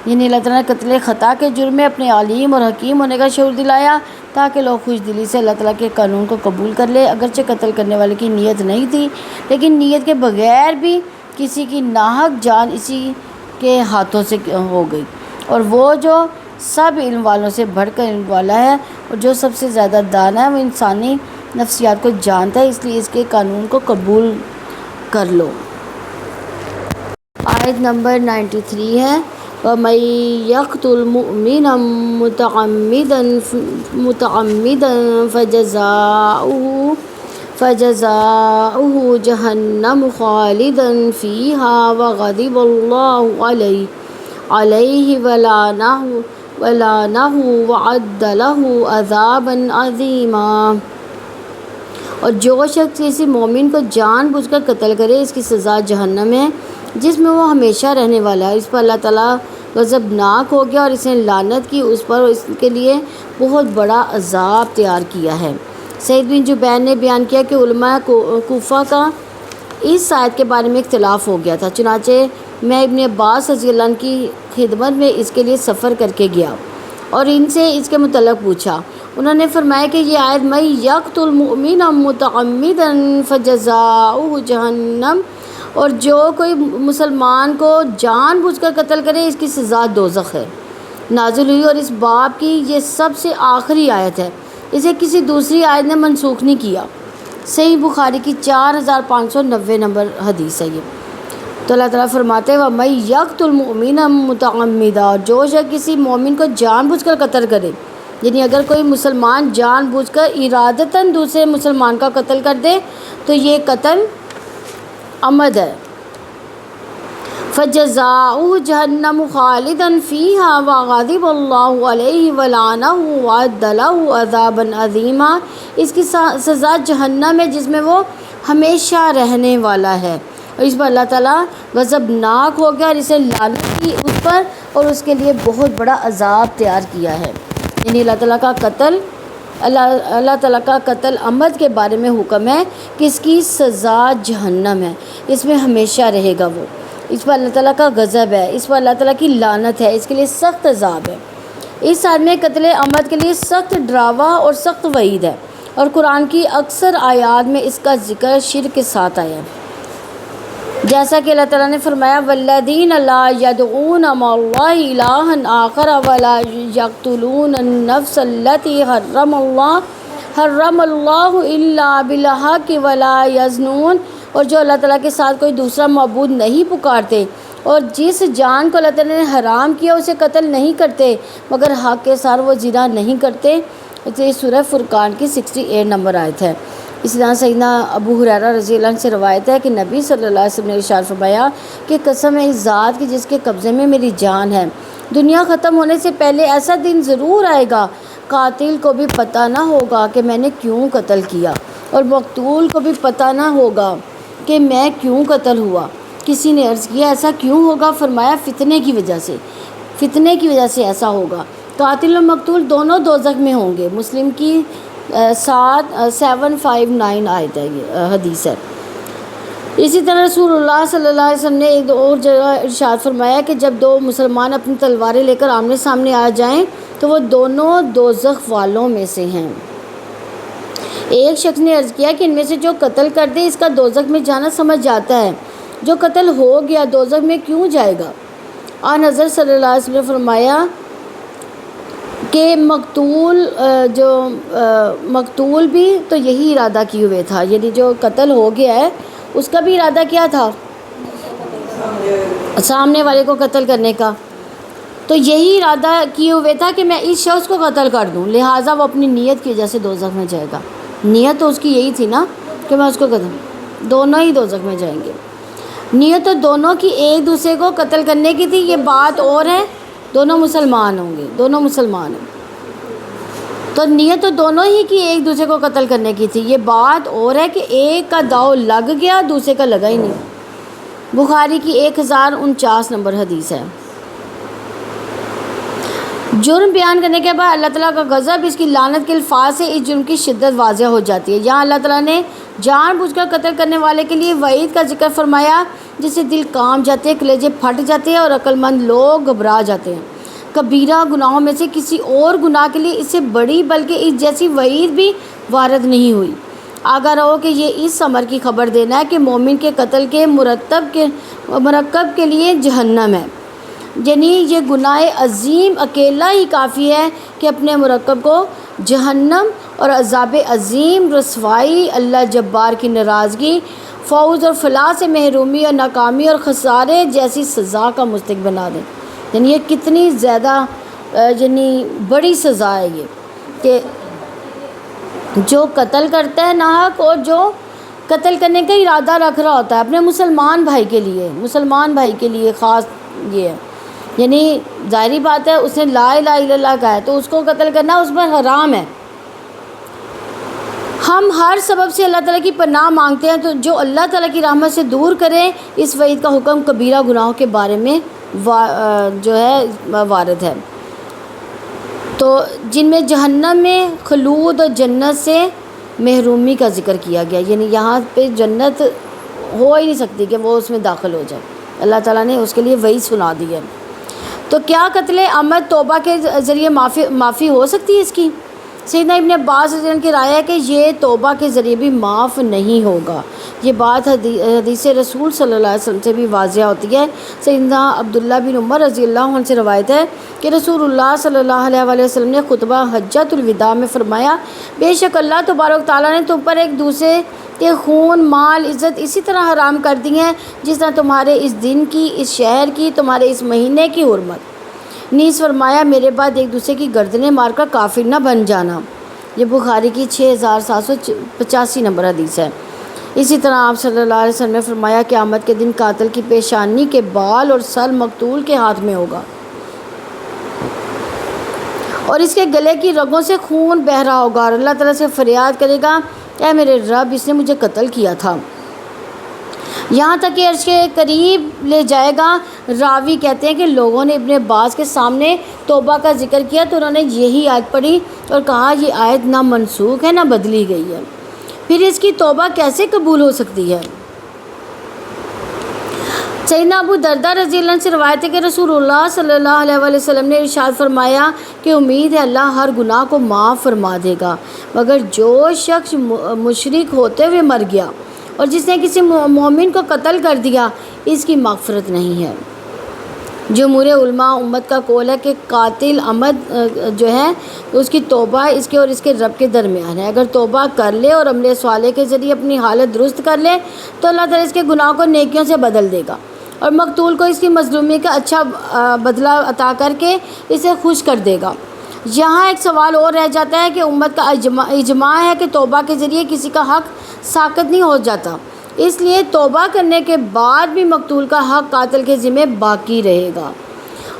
یعنی اللہ تعالیٰ نے قتل خطا کے جرم میں اپنے علیم اور حکیم ہونے کا شعور دلایا تاکہ لوگ خوش دلی سے اللہ تعالیٰ کے قانون کو قبول کر لے۔ اگرچہ قتل کرنے والے کی نیت نہیں تھی لیکن نیت کے بغیر بھی کسی کی ناحق جان اسی کے ہاتھوں سے ہو گئی، اور وہ جو سب علم والوں سے بڑھ کر علم والا ہے اور جو سب سے زیادہ دانا ہے وہ انسانی نفسیات کو جانتا ہے، اس لیے اس کے قانون کو قبول کر لو۔ آیت نمبر 93 ہے وَمَن يَقْتُلْ مُؤْمِنًا مُتَعَمِّدًا فَجَزَاؤُهُ جَهَنَّمُ خَالِدًا فِيهَا وَغَضِبَ اللَّهُ عَلَيْهِ وَلَعَنَهُ وَأَعَدَّ لَهُ عَذَابًا عَظِيمًا، اور جو شخص کسی مومن کو جان بوجھ کر قتل کرے اس کی سزا جہنم ہے جس میں وہ ہمیشہ رہنے والا ہے۔ اس پر اللہ تعالیٰ غضبناک ہو گیا اور اس نے لعنت کی اس پر اور اس کے لیے بہت بڑا عذاب تیار کیا ہے۔ سعید بن جبیر نے بیان کیا کہ علماء کوفہ کا اس آیت کے بارے میں اختلاف ہو گیا تھا، چنانچہ میں ابن عباس رضی اللہ عنہ کی خدمت میں اس کے لیے سفر کر کے گیا اور ان سے اس کے متعلق پوچھا۔ انہوں نے فرمایا کہ یہ آیت مَن یقتل مؤمنا متعمدا فجزاؤہ جہنم اور جو کوئی مسلمان کو جان بوجھ کر قتل کرے اس کی سزا دوزخ ہے، نازل ہوئی، اور اس باب کی یہ سب سے آخری آیت ہے، اسے کسی دوسری آیت نے منسوخ نہیں کیا۔ صحیح بخاری کی 4590 نمبر حدیث ہے یہ۔ تو اللہ تعالیٰ فرماتے ہیں وَمَن يَقْتُلْ مُؤْمِنًا مُتَعَمِّدًا، جو شخص کسی مومن کو جان بوجھ کر قتل کرے، یعنی اگر کوئی مسلمان جان بوجھ کر ارادتاً دوسرے مسلمان کا قتل کر دے تو یہ قتل عمد ہے، فَجَزَاؤُهُ جَهَنَّمُ خَالِدًا فِيهَا وَغَضِبَ اللَّهُ عَلَيْهِ وَلَعَنَهُ وَأَعَدَّ لَهُ عَذَابًا عَظِيمًا، اس کی سزا جہنم ہے جس میں وہ ہمیشہ رہنے والا ہے، اور اس پر اللہ تعالیٰ غضبناک ہو گیا اور اسے لعنت کی اس پر اور اس کے لیے بہت بڑا عذاب تیار کیا ہے۔ یعنی اللہ تعالیٰ کا قتل، اللہ تعالیٰ کا قتل عمد کے بارے میں حکم ہے کہ اس کی سزا جہنم ہے، اس میں ہمیشہ رہے گا وہ، اس پر اللہ تعالیٰ کا غضب ہے، اس پر اللہ تعالیٰ کی لعنت ہے، اس کے لیے سخت عذاب ہے۔ اس آیت میں قتل عمد کے لیے سخت ڈراوا اور سخت وعید ہے، اور قرآن کی اکثر آیات میں اس کا ذکر شرک کے ساتھ آیا ہے، جیسا کہ اللہ تعالیٰ نے فرمایا وَالَّذِينَ لَا يَدْعُونَ مَعَ اللَّهِ إِلَٰهًا آخَرَ وَلَا يَقْتُلُونَ النَّفْسَ الَّتِي حَرَّمَ اللَّهُ إِلَّا بِالْحَقِّ وَلَا يَزْنُونَ، اور جو اللہ تعالیٰ کے ساتھ کوئی دوسرا معبود نہیں پکارتے اور جس جان کو اللہ تعالیٰ نے حرام کیا اسے قتل نہیں کرتے مگر حق کے ساتھ وہ زنا نہیں کرتے۔ یہ سورہ فرقان کی 68 نمبر آیت ہے۔ اسی طرح سیدنا ابو ہریرہ رضی اللہ عنہ سے روایت ہے کہ نبی صلی اللہ علیہ وسلم نے ارشاد فرمایا کہ قسم ہے اس ذات کی جس کے قبضے میں میری جان ہے، دنیا ختم ہونے سے پہلے ایسا دن ضرور آئے گا قاتل کو بھی پتہ نہ ہوگا کہ میں نے کیوں قتل کیا، اور مقتول کو بھی پتہ نہ ہوگا کہ میں کیوں قتل ہوا۔ کسی نے عرض کیا ایسا کیوں ہوگا؟ فرمایا فتنے کی وجہ سے، فتنے کی وجہ سے ایسا ہوگا۔ قاتل اور مقتول دونوں دوزخ میں ہوں گے، مسلم کی 759 آیت ہے، یہ حدیث ہے۔ اسی طرح رسول اللہ صلی اللہ علیہ وسلم نے ایک اور جگہ ارشاد فرمایا کہ جب دو مسلمان اپنی تلواریں لے کر آمنے سامنے آ جائیں تو وہ دونوں دوزخ والوں میں سے ہیں۔ ایک شخص نے عرض کیا کہ ان میں سے جو قتل کر دے اس کا دوزخ میں جانا سمجھ جاتا ہے، جو قتل ہو گیا دوزخ میں کیوں جائے گا؟ آن حضرت صلی اللہ علیہ وسلم نے فرمایا کہ مقتول بھی تو یہی ارادہ کیے ہوئے تھا، یعنی جو قتل ہو گیا ہے اس کا بھی ارادہ کیا تھا؟ سامنے والے کو قتل کرنے کا، تو یہی ارادہ کیے ہوئے تھا کہ میں اس شخص کو قتل کر دوں، لہٰذا وہ اپنی نیت کی وجہ سے دوزخ میں جائے گا۔ نیت تو اس کی یہی تھی نا کہ میں اس کو قتل، دونوں ہی دوزخ میں جائیں گے۔ نیت تو دونوں کی ایک دوسرے کو قتل کرنے کی تھی، یہ بات اور ہے دونوں مسلمان ہوں گے، دونوں مسلمان ہیں، تو نیت تو دونوں ہی کی ایک دوسرے کو قتل کرنے کی تھی، یہ بات اور ہے کہ ایک کا داؤ لگ گیا دوسرے کا لگا ہی نہیں۔ بخاری کی 1049 نمبر حدیث ہے۔ جرم بیان کرنے کے بعد اللہ تعالیٰ کا غضب اس کی لعنت کے الفاظ سے اس جرم کی شدت واضح ہو جاتی ہے۔ یہاں اللہ تعالیٰ نے جان بوجھ کر قتل کرنے والے کے لیے وعید کا ذکر فرمایا جس سے دل کانپ جاتے ہیں، کلیجے پھٹ جاتے ہیں اور عقل مند لوگ گھبرا جاتے ہیں۔ کبیرہ گناہوں میں سے کسی اور گناہ کے لیے اس سے بڑی بلکہ اس جیسی وعید بھی وارد نہیں ہوئی۔ آگاہ رہو کہ یہ اس امر کی خبر دینا ہے کہ مومن کے قتل کے مرکب کے لیے جہنم ہے، یعنی یہ گناہ عظیم اکیلا ہی کافی ہے کہ اپنے مرکب کو جہنم اور عذاب عظیم، رسوائی، اللہ جبار کی ناراضگی، فوز اور فلاح سے محرومی اور ناکامی اور خسارے جیسی سزا کا مستحق بنا دیں۔ یعنی یہ کتنی زیادہ بڑی سزا ہے یہ، کہ جو قتل کرتا ہے ناحق اور جو قتل کرنے کا ارادہ رکھ رہا ہوتا ہے اپنے مسلمان بھائی کے لیے خاص یہ ہے، یعنی ظاہری بات ہے اس نے لا الہ الا اللہ کہا ہے تو اس کو قتل کرنا اس پر حرام ہے۔ ہم ہر سبب سے اللہ تعالیٰ کی پناہ مانگتے ہیں، تو جو اللہ تعالیٰ کی رحمت سے دور کرے، اس وعید کا حکم کبیرہ گناہوں کے بارے میں جو ہے وارد ہے، تو جن میں جہنم میں خلود اور جنت سے محرومی کا ذکر کیا گیا، یعنی یہاں پہ جنت ہو ہی نہیں سکتی کہ وہ اس میں داخل ہو جائے، اللہ تعالیٰ نے اس کے لیے وعید سنا دی ہے۔ تو کیا قتل عمد توبہ کے ذریعے معافی ہو سکتی ہے اس کی؟ سیدنا ابن عباس رضی اللہ عنہ کی رائے ہے کہ یہ توبہ کے ذریعے بھی معاف نہیں ہوگا۔ یہ بات حدیث رسول صلی اللہ علیہ وسلم سے بھی واضح ہوتی ہے۔ سیدنا عبداللہ بن عمر رضی اللہ عنہ سے روایت ہے کہ رسول اللہ صلی اللہ علیہ وسلم نے خطبہ حجۃ الوداع میں فرمایا، بے شک اللہ تبارک تعالیٰ نے تم پر ایک دوسرے کے خون، مال، عزت اسی طرح حرام کر دی ہیں جس طرح تمہارے اس دن کی، اس شہر کی، تمہارے اس مہینے کی حرمت۔ نیز فرمایا میرے بعد ایک دوسرے کی گردنیں مار کر کافر نہ بن جانا۔ یہ بخاری کی 6785 نمبر حدیث ہے۔ اسی طرح آپ صلی اللہ علیہ وسلم نے فرمایا قیامت کے دن قاتل کی پیشانی کے بال اور سر مقتول کے ہاتھ میں ہوگا اور اس کے گلے کی رگوں سے خون بہہ رہا ہوگا، اور اللہ تعالیٰ سے فریاد کرے گا، اے میرے رب، اس نے مجھے قتل کیا تھا، یہاں تک کہ عرش کے قریب لے جائے گا۔ راوی کہتے ہیں کہ لوگوں نے ابن عباس کے سامنے توبہ کا ذکر کیا تو انہوں نے یہی آیت پڑھی اور کہا یہ آیت نہ منسوخ ہے نہ بدلی گئی ہے، پھر اس کی توبہ کیسے قبول ہو سکتی ہے؟ سیدنا ابو دردہ رضی اللہ عنہ سے روایت ہے کہ رسول اللہ صلی اللہ علیہ وسلم نے ارشاد فرمایا کہ امید ہے اللہ ہر گناہ کو معاف فرما دے گا، مگر جو شخص مشرک ہوتے ہوئے مر گیا اور جس نے کسی مومن کو قتل کر دیا، اس کی مغفرت نہیں ہے۔ جمہور علماء امت کا قول ہے کہ قاتل عمد جو ہے اس کی توبہ اس کے اور اس کے رب کے درمیان ہے۔ اگر توبہ کر لے اور عمل صالح کے ذریعے اپنی حالت درست کر لے تو اللہ تعالیٰ اس کے گناہ کو نیکیوں سے بدل دے گا اور مقتول کو اس کی مظلومی کا اچھا بدلہ عطا کر کے اسے خوش کر دے گا۔ یہاں ایک سوال اور رہ جاتا ہے کہ امت کا اجماع ہے کہ توبہ کے ذریعے کسی کا حق ساقط نہیں ہو جاتا، اس لیے توبہ کرنے کے بعد بھی مقتول کا حق قاتل کے ذمہ باقی رہے گا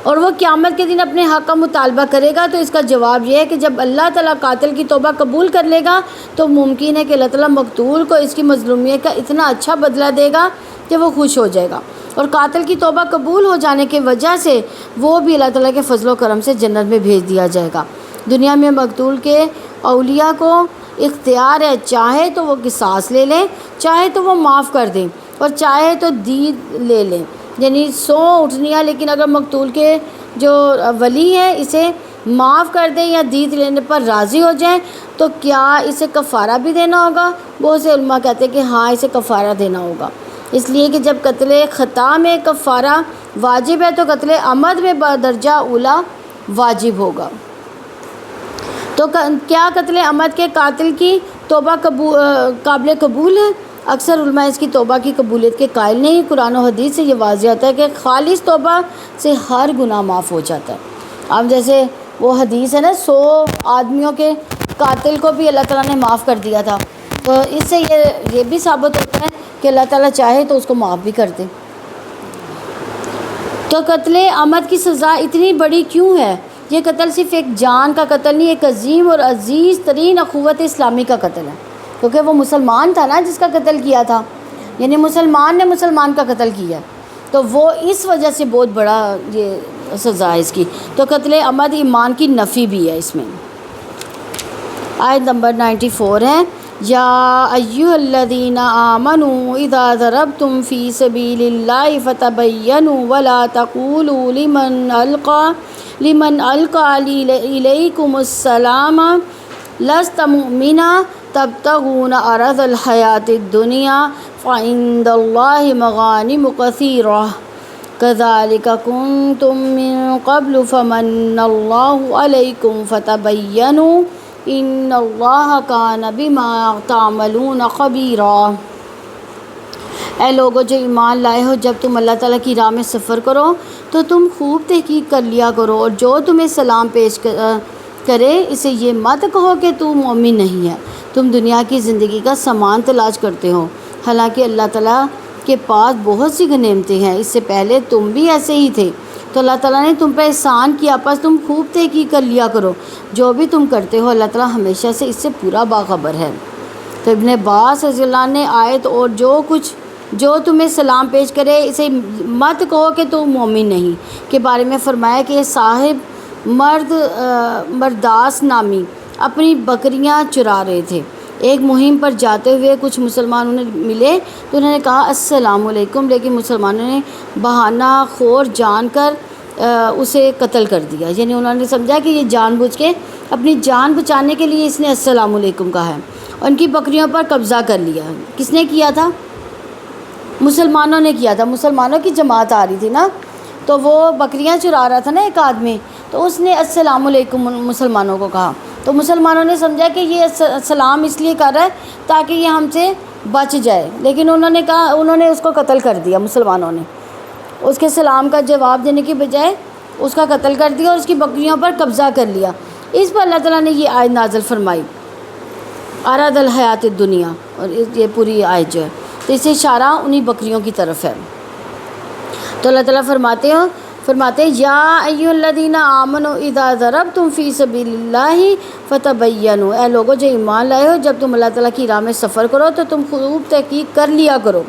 اور وہ قیامت کے دن اپنے حق کا مطالبہ کرے گا۔ تو اس کا جواب یہ ہے کہ جب اللہ تعالیٰ قاتل کی توبہ قبول کر لے گا تو ممکن ہے کہ اللہ تعالیٰ مقتول کو اس کی مظلومیت کا اتنا اچھا بدلہ دے گا کہ وہ خوش ہو جائے گا، اور قاتل کی توبہ قبول ہو جانے کی وجہ سے وہ بھی اللہ تعالیٰ کے فضل و کرم سے جنت میں بھیج دیا جائے گا۔ دنیا میں مقتول کے اولیاء کو اختیار ہے، چاہے تو وہ قصاص لے لیں، چاہے تو وہ معاف کر دیں اور چاہے تو دید لے لیں، یعنی 100 اٹھنیاں، لیکن اگر مقتول کے جو ولی ہیں اسے معاف کر دیں یا دید لینے پر راضی ہو جائیں تو کیا اسے کفارہ بھی دینا ہوگا؟ بہت سے علماء کہتے ہیں کہ ہاں اسے کفارہ دینا ہوگا، اس لیے کہ جب قتل خطا میں کفارہ واجب ہے تو قتل عمد میں بدرجہ اولا واجب ہوگا۔ تو کیا قتل عمد کے قاتل کی توبہ قابل قبول ہے؟ اکثر علماء اس کی توبہ کی قبولیت کے قائل نہیں۔ قرآن و حدیث سے یہ واضح ہوتا ہے کہ خالص توبہ سے ہر گناہ معاف ہو جاتا ہے۔ اب جیسے وہ حدیث ہے نا 100 آدمیوں کے قاتل کو بھی اللہ تعالیٰ نے معاف کر دیا تھا، تو اس سے یہ بھی ثابت ہوتا ہے کہ اللہ تعالیٰ چاہے تو اس کو معاف بھی کر دے۔ تو قتل عمد کی سزا اتنی بڑی کیوں ہے؟ یہ قتل صرف ایک جان کا قتل نہیں، ایک عظیم اور عزیز ترین اخوت اسلامی کا قتل ہے، کیونکہ وہ مسلمان تھا نا جس کا قتل کیا تھا، یعنی مسلمان نے مسلمان کا قتل کیا، تو وہ اس وجہ سے بہت بڑا یہ سزا ہے اس کی۔ تو قتل عمد ایمان کی نفی بھی ہے اس میں۔ آیت نمبر 94 ہے، یا ایھا الذین آمنوا اذا ضربتم فی سبیل اللہ فتبینوا ولا تقولوا لمن القی الیکم السلام لست مؤمنا تبتغون عرض الحیاۃ الدنیا فعند اللہ مغانم کثیرہ کذالک کنتم من قبل فمن اللہ علیکم فتبینوا ان اللہ کان بما تعملون خبیرا۔ اے لوگو جو ایمان لائے ہو، جب تم اللہ تعالیٰ کی راہ میں سفر کرو تو تم خوب تحقیق کر لیا کرو، اور جو تمہیں سلام پیش کرے اسے یہ مت کہو کہ تو مومن نہیں ہے، تم دنیا کی زندگی کا سامان تلاش کرتے ہو، حالانکہ اللہ تعالیٰ کے پاس بہت سی غنیمتیں ہیں، اس سے پہلے تم بھی ایسے ہی تھے، تو اللہ تعالیٰ نے تم پہ احسان کیا، پس تم خوب تحقیق کر لیا کرو، جو بھی تم کرتے ہو اللہ تعالیٰ ہمیشہ سے اس سے پورا باخبر ہے۔ تو ابن عباس رضی اللہ عنہ نے آیت اور جو تمہیں سلام پیش کرے اسے مت کہو کہ تو مومن نہیں کے بارے میں فرمایا کہ یہ صاحب مرداس نامی اپنی بکریاں چرا رہے تھے، ایک مہم پر جاتے ہوئے کچھ مسلمان انہیں ملے تو انہوں نے کہا السلام علیکم، لیکن مسلمانوں نے بہانہ خور جان کر اسے قتل کر دیا، یعنی انہوں نے سمجھا کہ یہ جان بوجھ کے اپنی جان بچانے کے لیے اس نے السلام علیکم کہا ہے، اور ان کی بکریوں پر قبضہ کر لیا۔ کس نے کیا تھا؟ مسلمانوں نے کیا تھا، مسلمانوں کی جماعت آ رہی تھی نا، تو وہ بکریاں چرا رہا تھا نا ایک آدمی، تو اس نے السلام علیکم مسلمانوں کو کہا، تو مسلمانوں نے سمجھا کہ یہ سلام اس لیے کر رہا ہے تاکہ یہ ہم سے بچ جائے، لیکن انہوں نے اس کو قتل کر دیا، مسلمانوں نے اس کے سلام کا جواب دینے کی بجائے اس کا قتل کر دیا اور اس کی بکریوں پر قبضہ کر لیا۔ اس پر اللہ تعالیٰ نے یہ آیت نازل فرمائی، اراد الحیات الدنیا، اور یہ پوری آیت جو ہے تو اس سے اشارہ انہی بکریوں کی طرف ہے۔ تو اللہ تعالیٰ فرماتے ہیں یا ایھا الذین آمنوا اذا ضربتم فی سبیل اللہ فتبینوا، اے لوگو جو ایمان لائے ہو، جب تم اللہ تعالیٰ کی راہ میں سفر کرو تو تم خوب تحقیق کر لیا کرو،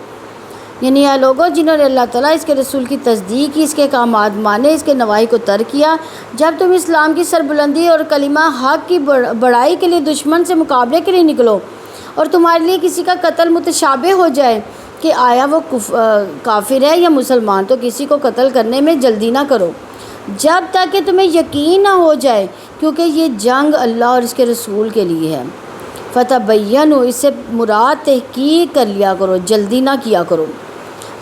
یعنی اے لوگوں جنہوں نے اللہ تعالیٰ اس کے رسول کی تصدیق کی، اس کے احکامات مانے، اس کے نواہی کو ترک کیا، جب تم اسلام کی سربلندی اور کلمہ حق کی بڑائی کے لیے دشمن سے مقابلے کے لیے نکلو، اور تمہارے لیے کسی کا قتل متشابہ ہو جائے کہ آیا وہ کافر ہے یا مسلمان، تو کسی کو قتل کرنے میں جلدی نہ کرو جب تک کہ تمہیں یقین نہ ہو جائے، کیونکہ یہ جنگ اللہ اور اس کے رسول کے لیے ہے۔ فتبینوا، اس سے مراد تحقیق کر لیا کرو، جلدی نہ کیا کرو۔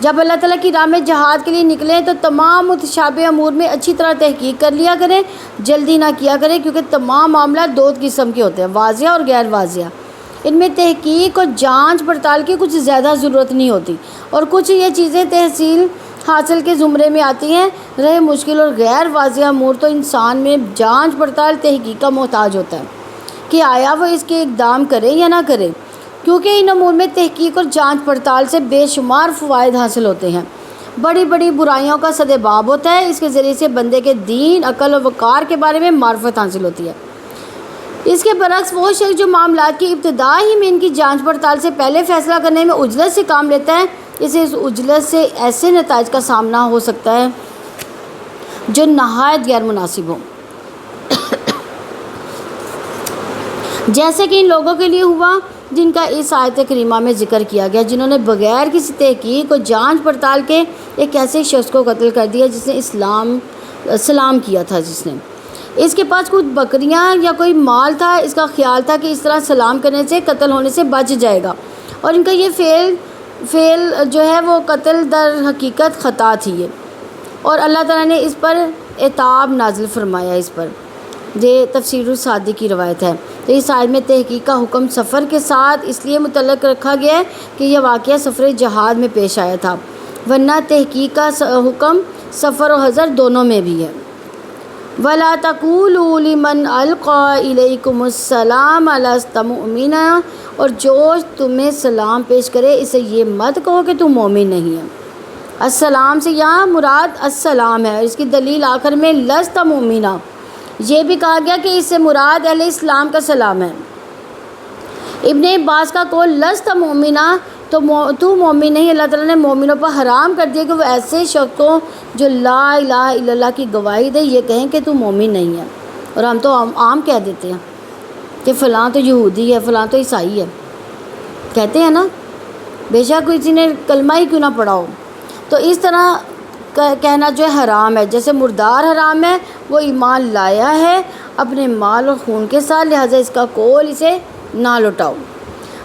جب اللہ تعالیٰ کی راہ میں جہاد کے لیے نکلیں تو تمام متشابہ امور میں اچھی طرح تحقیق کر لیا کریں، جلدی نہ کیا کریں، کیونکہ تمام معاملات دو قسم کے ہوتے ہیں، واضح اور غیر واضح۔ ان میں تحقیق اور جانچ پڑتال کی کچھ زیادہ ضرورت نہیں ہوتی، اور کچھ یہ چیزیں تحصیل حاصل کے زمرے میں آتی ہیں۔ رہے مشکل اور غیر واضح امور تو انسان میں جانچ پڑتال تحقیق کا محتاج ہوتا ہے کہ آیا وہ اس کے اقدام کرے یا نہ کرے، کیونکہ ان امور میں تحقیق اور جانچ پڑتال سے بے شمار فوائد حاصل ہوتے ہیں۔ بڑی بڑی برائیوں کا سدباب ہوتا ہے، اس کے ذریعے سے بندے کے دین، عقل اور وقار کے بارے میں معرفت حاصل ہوتی ہے۔ اس کے برعکس وہ شخص جو معاملات کی ابتدا ہی میں ان کی جانچ پڑتال سے پہلے فیصلہ کرنے میں عجلت سے کام لیتا ہے، اسے اس عجلت سے ایسے نتائج کا سامنا ہو سکتا ہے جو نہایت غیر مناسب ہوں، جیسے کہ ان لوگوں کے لیے ہوا جن کا اس آیت کریمہ میں ذکر کیا گیا، جنہوں نے بغیر کسی تحقیق اور جانچ پڑتال کے ایک ایسے شخص کو قتل کر دیا جس نے سلام کیا تھا، جس نے اس کے پاس کچھ بکریاں یا کوئی مال تھا، اس کا خیال تھا کہ اس طرح سلام کرنے سے قتل ہونے سے بچ جائے گا، اور ان کا یہ فعل جو ہے وہ قتل در حقیقت خطا تھی یہ، اور اللہ تعالیٰ نے اس پر عتاب نازل فرمایا۔ اس پر یہ تفسیر السعدی کی روایت ہے۔ تو اس آیت میں تحقیق کا حکم سفر کے ساتھ اس لیے متعلق رکھا گیا ہے کہ یہ واقعہ سفر جہاد میں پیش آیا تھا، ورنہ تحقیق کا حکم سفر و حضر دونوں میں بھی ہے۔ وَلَا تَقُولُوا لِمَنْ أَلْقَى إِلَيْكُمُ السَّلَامَ لَسْتَ مُؤْمِنًا، اور جو تمہیں سلام پیش کرے اسے یہ مت کہو کہ تم مومن نہیں ہے۔ السلام سے یہاں مراد السلام ہے، اور اس کی دلیل آخر میں لست مؤمنا، یہ بھی کہا گیا کہ اس سے مراد اہل اسلام کا سلام ہے۔ ابن عباس کا قول لست مؤمنا، تو مومن نہیں، اللہ تعالیٰ نے مومنوں پر حرام کر دیا کہ وہ ایسے شخص کو جو لا الہ الا اللہ کی گواہی دے یہ کہیں کہ تو مومن نہیں ہے، اور ہم تو عام کہہ دیتے ہیں کہ فلاں تو یہودی ہے، فلاں تو عیسائی ہے، کہتے ہیں نا، بے شک کسی نے کلمہ ہی کیوں نہ پڑھا ہو۔ تو اس طرح کہنا جو ہے حرام ہے، جیسے مردار حرام ہے، وہ ایمان لایا ہے اپنے مال اور خون کے ساتھ، لہٰذا اس کا قول اسے نہ لٹاؤ۔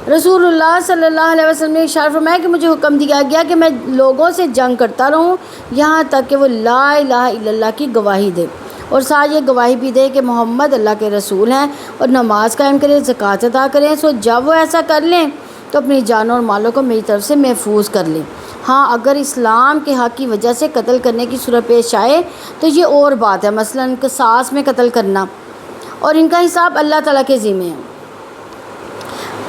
رسول اللہ صلی اللہ علیہ وسلم نے ارشاد فرمایا کہ مجھے حکم دیا گیا کہ میں لوگوں سے جنگ کرتا رہوں یہاں تک کہ وہ لا الہ الا اللہ کی گواہی دے، اور ساتھ یہ گواہی بھی دے کہ محمد اللہ کے رسول ہیں، اور نماز قائم کریں، زکوٰۃ ادا کریں۔ سو جب وہ ایسا کر لیں تو اپنی جانوں اور مالوں کو میری طرف سے محفوظ کر لیں۔ ہاں اگر اسلام کے حق کی وجہ سے قتل کرنے کی صورت پیش آئے تو یہ اور بات ہے، مثلاً قصاص میں قتل کرنا، اور ان کا حساب اللہ تعالیٰ کے ذمہ ہے۔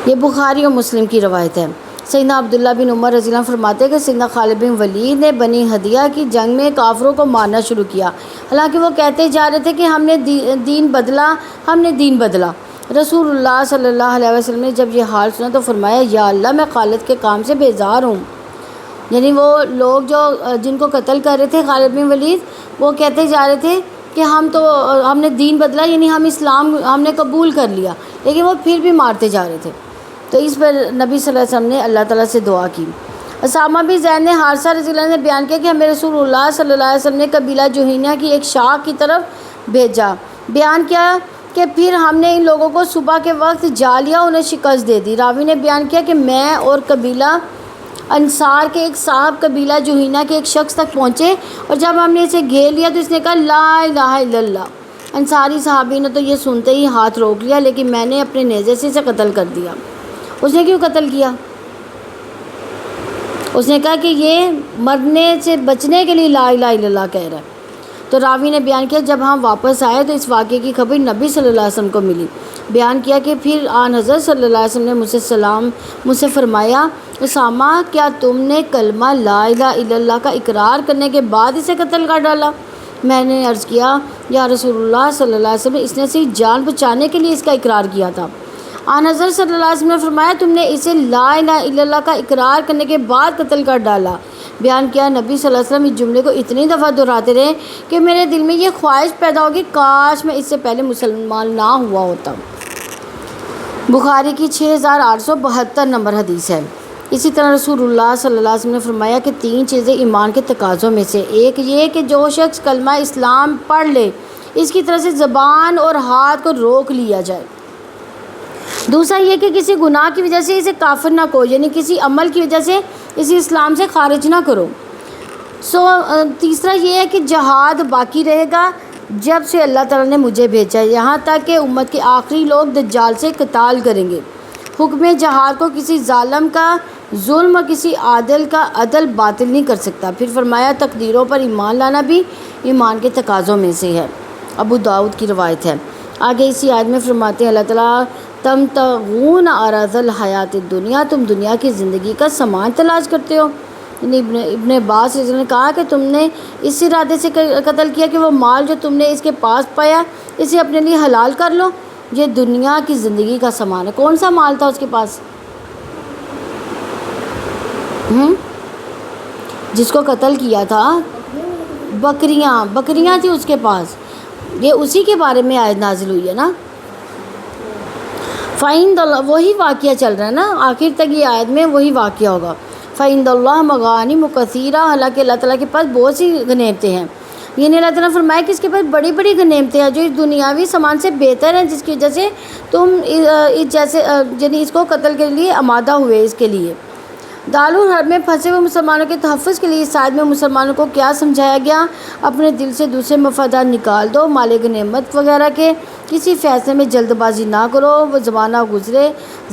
یہ بخاری اور مسلم کی روایت ہے۔ سیدنا عبداللہ بن عمر رضی اللہ عنہ فرماتے ہیں کہ سیدنا خالد بن ولید نے بنی ہدیہ کی جنگ میں کافروں کو مارنا شروع کیا، حالانکہ وہ کہتے جا رہے تھے کہ ہم نے دین بدلا۔ رسول اللہ صلی اللہ علیہ وسلم نے جب یہ حال سنا تو فرمایا یا اللہ میں خالد کے کام سے بیزار ہوں، یعنی وہ لوگ جن کو قتل کر رہے تھے خالد بن ولید، وہ کہتے جا رہے تھے کہ ہم نے دین بدلا، یعنی ہم نے قبول کر لیا، لیکن وہ پھر بھی مارتے جا رہے تھے۔ تو اس پر نبی صلی اللہ علیہ وسلم نے اللہ تعالیٰ سے دعا کی، اسامہ بن زید نے حارثہ رضی اللہ عنہ نے بیان کیا کہ ہمیں رسول اللہ صلی اللہ علیہ وسلم نے قبیلہ جہینہ کی ایک شاخ کی طرف بھیجا، بیان کیا کہ پھر ہم نے ان لوگوں کو صبح کے وقت جا لیا، انہیں شکست دے دی۔ راوی نے بیان کیا کہ میں اور قبیلہ انصار کے ایک صاحب قبیلہ جہینہ کے ایک شخص تک پہنچے، اور جب ہم نے اسے گھیر لیا تو اس نے کہا لا الہ الا اللہ۔ انصاری صحابی نے تو یہ سنتے ہی ہاتھ روک لیا، لیکن میں نے اپنے نیزے سے اسے قتل کر دیا۔ اس نے کیوں قتل کیا؟ اس نے کہا کہ یہ مرنے سے بچنے کے لیے لا الہ الا اللہ کہہ رہا ہے۔ تو راوی نے بیان کیا جب ہم واپس آئے تو اس واقعے کی خبر نبی صلی اللہ علیہ وسلم کو ملی۔ بیان کیا کہ پھر آن حضرت صلی اللہ علیہ وسلم نے مجھ سے فرمایا اسامہ کیا تم نے کلمہ لا الہ الا اللہ کا اقرار کرنے کے بعد اسے قتل کر ڈالا؟ میں نے عرض کیا یا رسول اللہ صلی اللہ علیہ وسلم اس نے صرف جان بچانے کے لیے اس کا اقرار کیا تھا۔ آن حضرت صلی اللہ علیہ وسلم نے فرمایا تم نے اسے لا الہ الا اللہ کا اقرار کرنے کے بعد قتل کر ڈالا۔ بیان کیا نبی صلی اللہ علیہ وسلم اس جملے کو اتنی دفعہ دہراتے رہے کہ میرے دل میں یہ خواہش پیدا ہوگی کاش میں اس سے پہلے مسلمان نہ ہوا ہوتا۔ بخاری کی 6872 نمبر حدیث ہے۔ اسی طرح رسول اللہ صلی اللہ علیہ وسلم نے فرمایا کہ 3 چیزیں ایمان کے تقاضوں میں سے ایک یہ کہ جو شخص کلمہ اسلام پڑھ لے اس کی طرف سے زبان اور ہاتھ کو روک لیا جائے۔ دوسرا یہ کہ کسی گناہ کی وجہ سے اسے کافر نہ کہو، یعنی کسی عمل کی وجہ سے اسے اسلام سے خارج نہ کرو۔ تیسرا یہ ہے کہ جہاد باقی رہے گا جب سے اللہ تعالیٰ نے مجھے بھیجا، یہاں تک کہ امت کے آخری لوگ دجال سے قتال کریں گے۔ حکم جہاد کو کسی ظالم کا ظلم اور کسی عادل کا عدل باطل نہیں کر سکتا۔ پھر فرمایا تقدیروں پر ایمان لانا بھی ایمان کے تقاضوں میں سے ہے۔ ابو داؤد کی روایت ہے۔ آگے اسی آیت میں فرماتے ہیں اللہ تعالیٰ تمتغون عرض الحیات الدنیا، تم دنیا کی زندگی کا سامان تلاش کرتے ہو۔ ابن عباس نے کہا کہ تم نے اس ارادے سے قتل کیا کہ وہ مال جو تم نے اس کے پاس پایا اسے اپنے لیے حلال کر لو۔ یہ دنیا کی زندگی کا سامان ہے۔ کون سا مال تھا اس کے پاس؟ جس کو قتل کیا تھا بکریاں تھی اس کے پاس۔ یہ اسی کے بارے میں آیت نازل ہوئی ہے نا۔ فَإِنَّ اللَّهَ، وہی واقعہ چل رہا ہے نا، آخر تک یہ آیت میں وہی واقعہ ہوگا۔ فَإِنَّ اللَّهَ مَغَانِمُ كَثِيرَةٌ، حالانکہ اللہ تعالیٰ کے پاس بہت سی غنیمتیں ہیں۔ یعنی اللہ تعالیٰ نے فرمایا کہ اس کے پاس بڑی بڑی غنیمتیں ہیں جو اس دنیاوی سامان سے بہتر ہیں، جس کی وجہ سے تم یعنی اس کو قتل کے لیے آمادہ ہوئے۔ اس کے لیے دارالحرب میں پھنسے ہوئے مسلمانوں کے تحفظ کے لیے اس آیت میں مسلمانوں کو کیا سمجھایا گیا؟ اپنے دل سے دوسرے مفادات نکال دو، مال غنیمت وغیرہ کے کسی فیصلے میں جلد بازی نہ کرو۔ وہ زمانہ گزرے،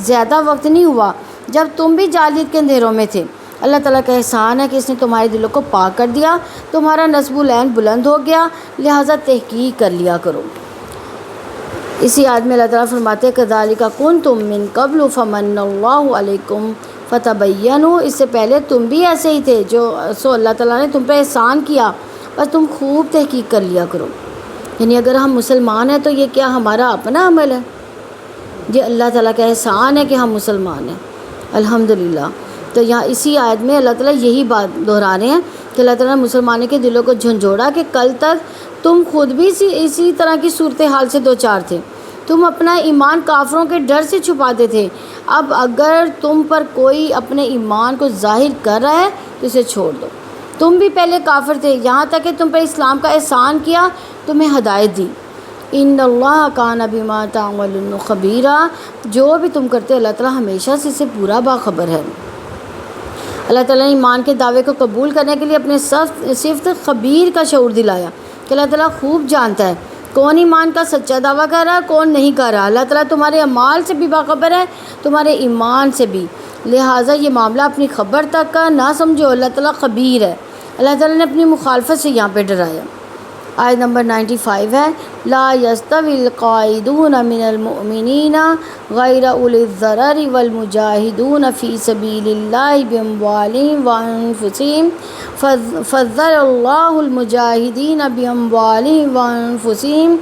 زیادہ وقت نہیں ہوا جب تم بھی جاہلیت کے اندھیروں میں تھے۔ اللہ تعالیٰ کا احسان ہے کہ اس نے تمہارے دلوں کو پاک کر دیا، تمہارا نصب العین بلند ہو گیا، لہٰذا تحقیق کر لیا کرو۔ اسی آیت میں اللہ تعالیٰ فرماتے ہیں کذالک کنتم من قبل فمن اللہ علیکم فتبینوا، اس سے پہلے تم بھی ایسے ہی تھے، سو اللہ تعالیٰ نے تم پہ احسان کیا، بس تم خوب تحقیق کر لیا کرو۔ یعنی اگر ہم مسلمان ہیں تو یہ کیا ہمارا اپنا عمل ہے؟ یہ اللہ تعالیٰ کا احسان ہے کہ ہم مسلمان ہیں، الحمدللہ۔ تو یہاں اسی آیت میں اللہ تعالیٰ یہی بات دہرا رہے ہیں کہ اللہ تعالیٰ نے مسلمانوں کے دلوں کو جھنجھوڑا کہ کل تک تم خود بھی اسی طرح کی صورتحال سے دوچار تھے، تم اپنا ایمان کافروں کے ڈر سے چھپاتے تھے۔ اب اگر تم پر کوئی اپنے ایمان کو ظاہر کر رہا ہے تو اسے چھوڑ دو۔ تم بھی پہلے کافر تھے، یہاں تک کہ تم پر اسلام کا احسان کیا، تمہیں ہدایت دی۔ ان اللہ کان بما تعملون خبیرا، جو بھی تم کرتے اللہ تعالیٰ ہمیشہ سے اسے پورا باخبر ہے۔ اللہ تعالیٰ نے ایمان کے دعوے کو قبول کرنے کے لیے اپنے صفت خبیر کا شعور دلایا کہ اللہ تعالیٰ خوب جانتا ہے کون ایمان کا سچا دعویٰ کر رہا ہے کون نہیں کر رہا۔ اللہ تعالیٰ تمہارے اعمال سے بھی باخبر ہے، تمہارے ایمان سے بھی، لہٰذا یہ معاملہ اپنی خبر تک کا نہ سمجھو، اللہ تعالیٰ خبیر ہے۔ اللہ تعالیٰ نے اپنی مخالفت سے یہاں پہ ڈرایا۔ آیت نمبر 95 ہے لا یستوی القاعدون من المؤمنین غیر اولی الضرر والمجاہدون فی سبیل اللہ باموالہم وانفسہم فضل اللہ المجاہدین باموالہم وانفسہم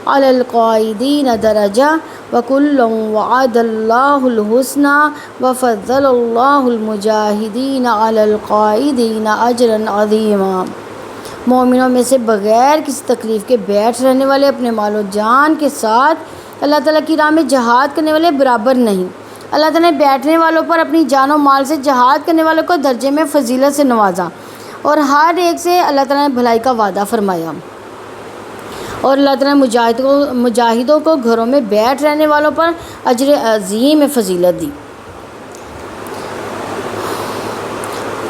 علی القاعدین درجہ وکلا وعد اللہ الحسنی وفضل اللہ المجاہدین علی القاعدین اجرا عظیما۔ مومنوں میں سے بغیر کسی تکلیف کے بیٹھ رہنے والے اپنے مال و جان کے ساتھ اللہ تعالیٰ کی راہ میں جہاد کرنے والے برابر نہیں۔ اللہ تعالیٰ نے بیٹھنے والوں پر اپنی جان و مال سے جہاد کرنے والوں کو درجے میں فضیلت سے نوازا، اور ہر ایک سے اللہ تعالیٰ نے بھلائی کا وعدہ فرمایا، اور اللہ تعالیٰ نے مجاہدوں کو گھروں میں بیٹھ رہنے والوں پر اجر عظیم فضیلت دی۔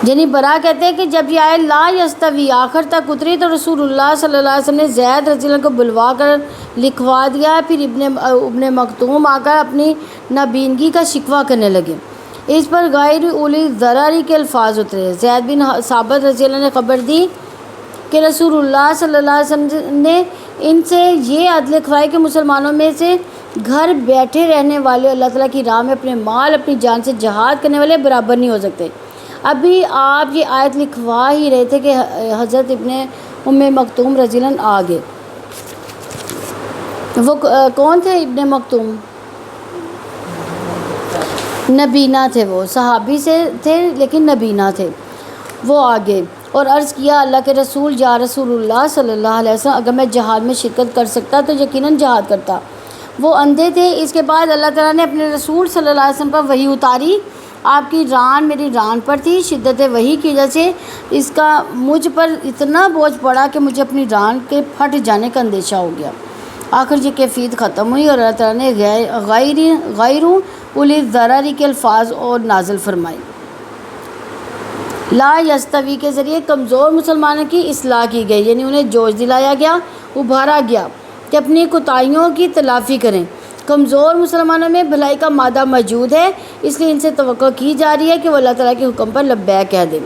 یعنی برا کہتے ہیں کہ جب یہ آئے لا یستوی آخر تک اتری تو رسول اللہ صلی اللہ علیہ وسلم نے زید رضی اللہ عنہ کو بلوا کر لکھوا دیا۔ پھر ابن مکتوم آ کر اپنی نابینگی کا شکوہ کرنے لگے، اس پر غیر اولی ضرری کے الفاظ اترے۔ زید بن ثابت رضی اللہ عنہ نے خبر دی کہ رسول اللہ صلی اللہ علیہ وسلم نے ان سے یہ عدل لکھوائی کہ مسلمانوں میں سے گھر بیٹھے رہنے والے اللہ تعالیٰ کی راہ میں اپنے مال اپنی جان سے جہاد کرنے والے برابر نہیں ہو سکتے۔ ابھی آپ یہ آیت لکھوا ہی رہے تھے کہ حضرت ابن ام مکتوم رضی اللہ عنہ آ گئے۔ وہ کون تھے ابن مکتوم؟ نبینا تھے، وہ صحابی سے تھے لیکن نبینا تھے۔ وہ آگے اور عرض کیا اللہ کے رسول، یا رسول اللہ صلی اللہ علیہ وسلم، اگر میں جہاد میں شرکت کر سکتا تو یقیناً جہاد کرتا۔ وہ اندھے تھے۔ اس کے بعد اللہ تعالیٰ نے اپنے رسول صلی اللہ علیہ وسلم پر وحی اتاری۔ آپ کی ران میری ران پر تھی، شدت وحی کی وجہ سے اس کا مجھ پر اتنا بوجھ پڑا کہ مجھے اپنی ران کے پھٹ جانے کا اندیشہ ہو گیا۔ آخر یہ کیفیت ختم ہوئی اور اللہ تعالیٰ نے غیر اولی ضرری کے الفاظ اور نازل فرمائے۔ لا یستوی کے ذریعے کمزور مسلمانوں کی اصلاح کی گئی، یعنی انہیں جوش دلایا گیا، ابھارا گیا کہ اپنی کوتاہیوں کی تلافی کریں۔ کمزور مسلمانوں میں بھلائی کا مادہ موجود ہے، اس لیے ان سے توقع کی جا رہی ہے کہ وہ اللہ تعالیٰ کے حکم پر لبیک کہہ دیں۔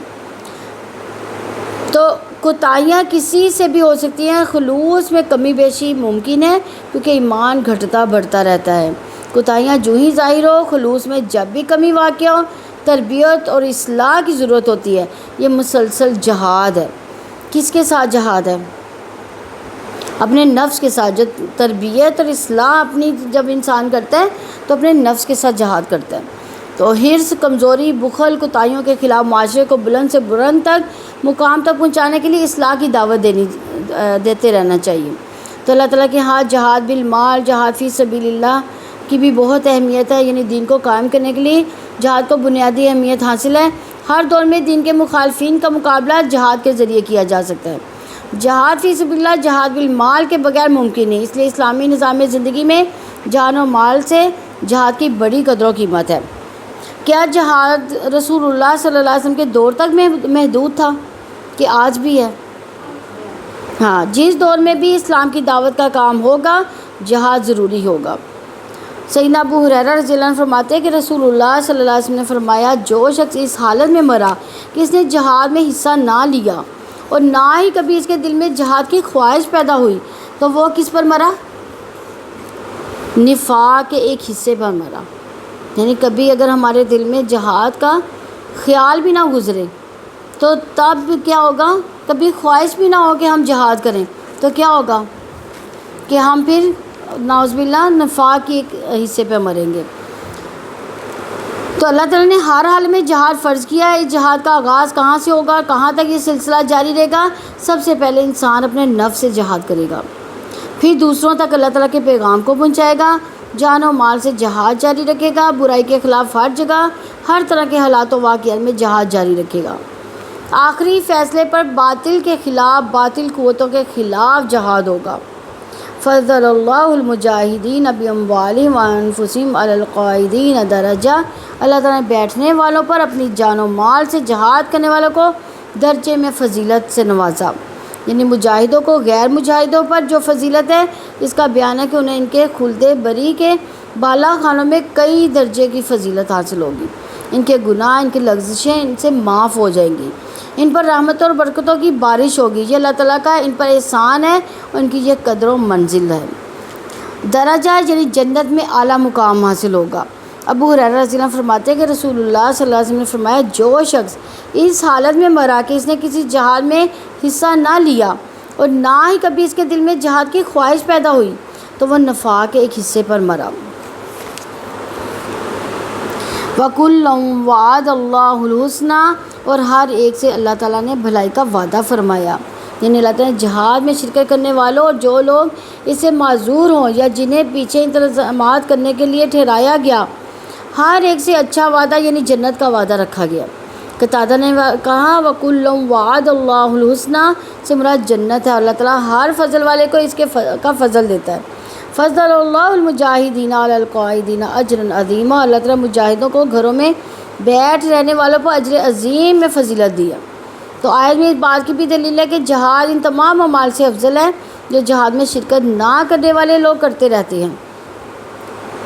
تو کوتاہیاں کسی سے بھی ہو سکتی ہیں، خلوص میں کمی بیشی ممکن ہے کیونکہ ایمان گھٹتا بڑھتا رہتا ہے۔ کوتاہیاں جو ہی ظاہر ہو، خلوص میں جب بھی کمی واقع ہو، تربیت اور اصلاح کی ضرورت ہوتی ہے۔ یہ مسلسل جہاد ہے۔ کس کے ساتھ جہاد ہے؟ اپنے نفس کے ساتھ۔ جو تربیت اور اصلاح اپنی جب انسان کرتا ہے تو اپنے نفس کے ساتھ جہاد کرتا ہے۔ تو حرص، کمزوری، بخل، کوتاہیوں کے خلاف معاشرے کو بلند سے بلند تک مقام تک پہنچانے کے لیے اصلاح کی دعوت دیتے رہنا چاہیے۔ تو اللہ تعالیٰ کے ہاتھ جہاد بالمال، جہاد فی سبیل اللہ کی بھی بہت اہمیت ہے، یعنی دین کو قائم کرنے کے لیے جہاد کو بنیادی اہمیت حاصل ہے۔ ہر دور میں دین کے مخالفین کا مقابلہ جہاد کے ذریعے کیا جا سکتا ہے۔ جہاد فی سبیل اللہ جہاد بالمال کے بغیر ممکن نہیں، اس لیے اسلامی نظام زندگی میں جان و مال سے جہاد کی بڑی قدر و قیمت ہے۔ کیا جہاد رسول اللہ صلی اللہ علیہ وسلم کے دور تک محدود تھا کہ آج بھی ہے؟ ہاں، جس دور میں بھی اسلام کی دعوت کا کام ہوگا جہاد ضروری ہوگا۔ سیدنا ابو ہریرہ رضی اللہ عنہ فرماتے ہیں کہ رسول اللہ صلی اللہ علیہ وسلم نے فرمایا، جو شخص اس حالت میں مرا کہ اس نے جہاد میں حصہ نہ لیا اور نہ ہی کبھی اس کے دل میں جہاد کی خواہش پیدا ہوئی تو وہ کس پر مرا؟ نفاق کے ایک حصے پر مرا۔ یعنی کبھی اگر ہمارے دل میں جہاد کا خیال بھی نہ گزرے تو تب کیا ہوگا؟ کبھی خواہش بھی نہ ہو کہ ہم جہاد کریں تو کیا ہوگا؟ کہ ہم پھر نعوذ باللہ نفاق کے ایک حصے پہ مریں گے۔ تو اللہ تعالیٰ نے ہر حال میں جہاد فرض کیا ہے۔ اس جہاد کا آغاز کہاں سے ہوگا، کہاں تک یہ سلسلہ جاری رہے گا؟ سب سے پہلے انسان اپنے نفس سے جہاد کرے گا، پھر دوسروں تک اللہ تعالیٰ کے پیغام کو پہنچائے گا، جان و مال سے جہاد جاری رکھے گا، برائی کے خلاف ہر جگہ ہر طرح کے حالات و واقعات میں جہاد جاری رکھے گا۔ آخری فیصلے پر باطل کے خلاف، باطل قوتوں کے خلاف جہاد ہوگا۔ فضل اللہ المجاہدین باموالہم وانفسہم علی القاعدین درجہ، اللہ تعالیٰ نے بیٹھنے والوں پر اپنی جان و مال سے جہاد کرنے والوں کو درجے میں فضیلت سے نوازا۔ یعنی مجاہدوں کو غیر مجاہدوں پر جو فضیلت ہے اس کا بیان ہے کہ انہیں ان کے خلد بری کے بالا خانوں میں کئی درجے کی فضیلت حاصل ہوگی۔ ان کے گناہ، ان کی لغزشیں ان سے معاف ہو جائیں گی، ان پر رحمتوں اور برکتوں کی بارش ہوگی۔ یہ اللہ تعالیٰ کا ان پر احسان ہے اور ان کی یہ قدر و منزل ہے۔ درجہ یعنی جنت میں اعلیٰ مقام حاصل ہوگا۔ ابو ہریرہ رضی اللہ عنہ فرماتے ہیں کہ رسول اللہ صلی اللہ علیہ وسلم نے فرمایا، جو شخص اس حالت میں مرا کہ اس نے کسی جہاد میں حصہ نہ لیا اور نہ ہی کبھی اس کے دل میں جہاد کی خواہش پیدا ہوئی تو وہ نفاق کے ایک حصے پر مرا۔ وَكُلًّا وَعَدَ اللَّهُ الْحُسْنَىٰ، اور ہر ایک سے اللہ تعالیٰ نے بھلائی کا وعدہ فرمایا۔ یعنی اللہ تعالیٰ نے جہاد میں شرکت کرنے والوں اور جو لوگ اس سے معذور ہوں یا جنہیں پیچھے انتظامات کرنے کے لیے ٹھہرایا گیا، ہر ایک سے اچھا وعدہ یعنی جنت کا وعدہ رکھا گیا۔ قتادہ نے کہا وَكُلٌّ وَعَدَ اللَّهُ الْحُسْنَى سے مراد جنت ہے۔ اللہ تعالیٰ ہر فضل والے کو اس کے کا فضل دیتا ہے۔ فضل اللہ المجاہدین علی القاعدین اجرا عظیما، اللہ تعالیٰ مجاہدوں کو گھروں میں بیٹھ رہنے والوں کو اجر عظیم میں فضیلت دیا۔ تو آیت میں اس بات کی بھی دلیل ہے کہ جہاد ان تمام اعمال سے افضل ہے جو جہاد میں شرکت نہ کرنے والے لوگ کرتے رہتے ہیں۔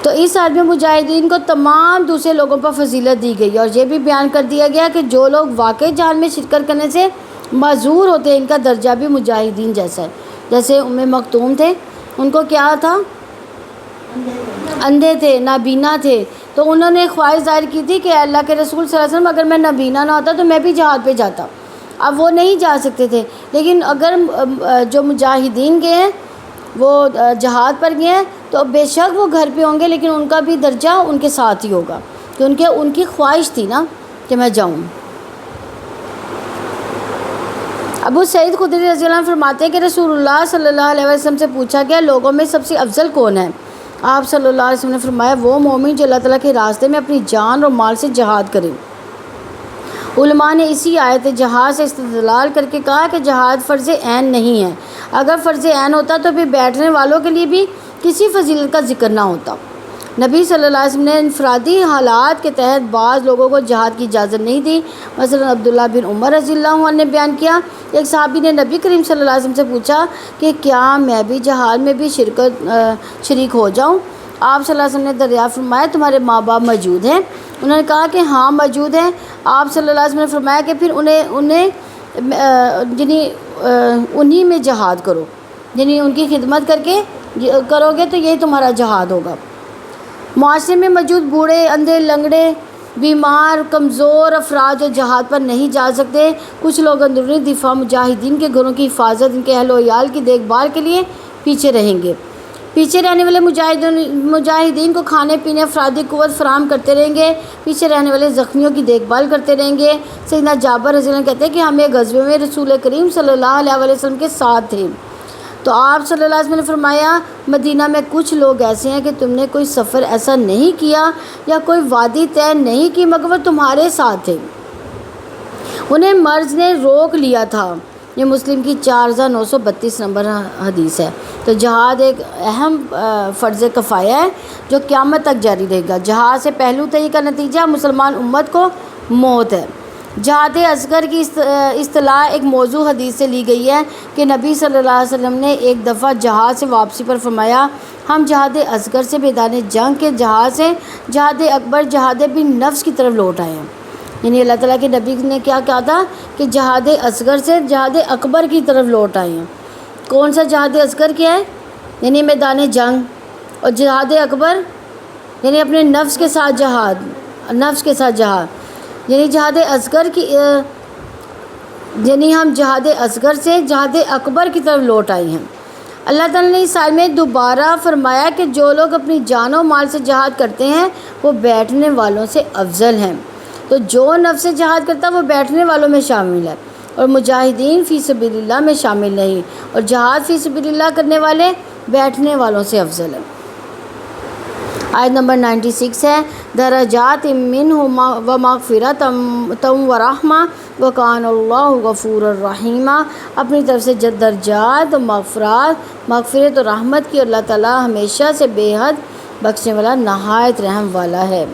تو اس آیت میں مجاہدین کو تمام دوسرے لوگوں پر فضیلت دی گئی اور یہ بھی بیان کر دیا گیا کہ جو لوگ واقعی جہاد میں شرکت کرنے سے معذور ہوتے ہیں ان کا درجہ بھی مجاہدین جیسا ہے۔ جیسے ام مکتوم تھے، ان کو کیا تھا؟ اندھے تھے، نابینا تھے، تو انہوں نے خواہش ظاہر کی تھی کہ اللہ کے رسول صلی اللہ علیہ وسلم اگر میں نابینا نہ ہوتا تو میں بھی جہاد پہ جاتا۔ اب وہ نہیں جا سکتے تھے، لیکن اگر جو مجاہدین گئے ہیں وہ جہاد پر گئے ہیں تو بے شک وہ گھر پہ ہوں گے، لیکن ان کا بھی درجہ ان کے ساتھ ہی ہوگا کہ ان کی خواہش تھی نا کہ میں جاؤں۔ ابو سعید خدری رضی اللہ عنہ فرماتے ہیں کہ رسول اللہ صلی اللہ علیہ وسلم سے پوچھا گیا لوگوں میں سب سے افضل کون ہے؟ آپ صلی اللہ علیہ وسلم نے فرمایا وہ مومن جو اللہ تعالیٰ کے راستے میں اپنی جان اور مال سے جہاد کرے۔ علماء نے اسی آیت جہاد سے استدلال کر کے کہا کہ جہاد فرض عین نہیں ہے، اگر فرض عین ہوتا تو پھر بیٹھنے والوں کے لیے بھی کسی فضیلت کا ذکر نہ ہوتا۔ نبی صلی اللہ علیہ وسلم نے انفرادی حالات کے تحت بعض لوگوں کو جہاد کی اجازت نہیں دی۔ مثلا عبداللہ بن عمر رضی اللہ عنہ نے بیان کیا، ایک صحابی نے نبی کریم صلی اللہ علیہ وسلم سے پوچھا کہ کیا میں بھی جہاد میں بھی شریک ہو جاؤں؟ آپ صلی اللہ علیہ وسلم نے دریافت فرمایا تمہارے ماں باپ موجود ہیں؟ انہوں نے کہا کہ ہاں موجود ہیں۔ آپ صلی اللہ علیہ وسلم نے فرمایا کہ پھر انہیں میں جہاد کرو، یعنی ان کی خدمت کر کے کرو گے تو یہی تمہارا جہاد ہوگا۔ معاشرے میں موجود بوڑھے، اندھے، لنگڑے، بیمار، کمزور افراد جو جہاد پر نہیں جا سکتے، کچھ لوگ اندرونی دفاع، مجاہدین کے گھروں کی حفاظت، ان کے اہل و عیال کی دیکھ بھال کے لیے پیچھے رہیں گے۔ پیچھے رہنے والے مجاہدین کو کھانے پینے، افرادی قوت فراہم کرتے رہیں گے۔ پیچھے رہنے والے زخمیوں کی دیکھ بھال کرتے رہیں گے۔ سیدنا جابر رضی اللہ عنہ کہتے ہیں کہ ہم ایک غزوے میں رسول کریم صلی اللہ علیہ وسلم کے ساتھ تھے، تو آپ صلی اللہ علیہ وسلم نے فرمایا مدینہ میں کچھ لوگ ایسے ہیں کہ تم نے کوئی سفر ایسا نہیں کیا یا کوئی وادی طے نہیں کی مگر وہ تمہارے ساتھ تھے، انہیں مرض نے روک لیا تھا۔ یہ مسلم کی 4932 نمبر حدیث ہے۔ تو جہاد ایک اہم فرض کفایہ ہے جو قیامت تک جاری رہے گا۔ جہاد سے پہلو تہی کا نتیجہ مسلمان امت کو موت ہے۔ جہاد اصغر کی اصطلاح ایک موضوع حدیث سے لی گئی ہے کہ نبی صلی اللہ علیہ وسلم نے ایک دفعہ جہاد سے واپسی پر فرمایا ہم جہاد اصغر سے میدان جنگ کے جہاد سے جہاد اکبر جہاد بن نفس کی طرف لوٹ آئے ہیں۔ یعنی اللہ تعالیٰ کے نبی نے کیا کہا تھا کہ جہاد اصغر سے جہاد اکبر کی طرف لوٹ آئے ہیں۔ کون سا جہاد اصغر کیا ہے؟ یعنی میدان جنگ، اور جہاد اکبر یعنی اپنے نفس کے ساتھ جہاد، یعنی جہاد اصغر کی یعنی ہم جہاد اصغر سے جہاد اکبر کی طرف لوٹ آئے ہیں۔ اللہ تعالیٰ نے اس آیت میں دوبارہ فرمایا کہ جو لوگ اپنی جان و مال سے جہاد کرتے ہیں وہ بیٹھنے والوں سے افضل ہیں۔ تو جو نفس سے جہاد کرتا ہے وہ بیٹھنے والوں میں شامل ہے اور مجاہدین فی سبیل اللہ میں شامل نہیں، اور جہاد فی سبیل اللہ کرنے والے بیٹھنے والوں سے افضل ہیں۔ آیت نمبر 96 ہے درجات منہ و مغفرۃ و رحمہ وکان اللہ غفور الرحیم، اپنی طرف سے درجات و مغفرت و رحمت کی، اور اللہ تعالیٰ ہمیشہ سے بے حد بخشنے والا نہایت رحم والا ہے۔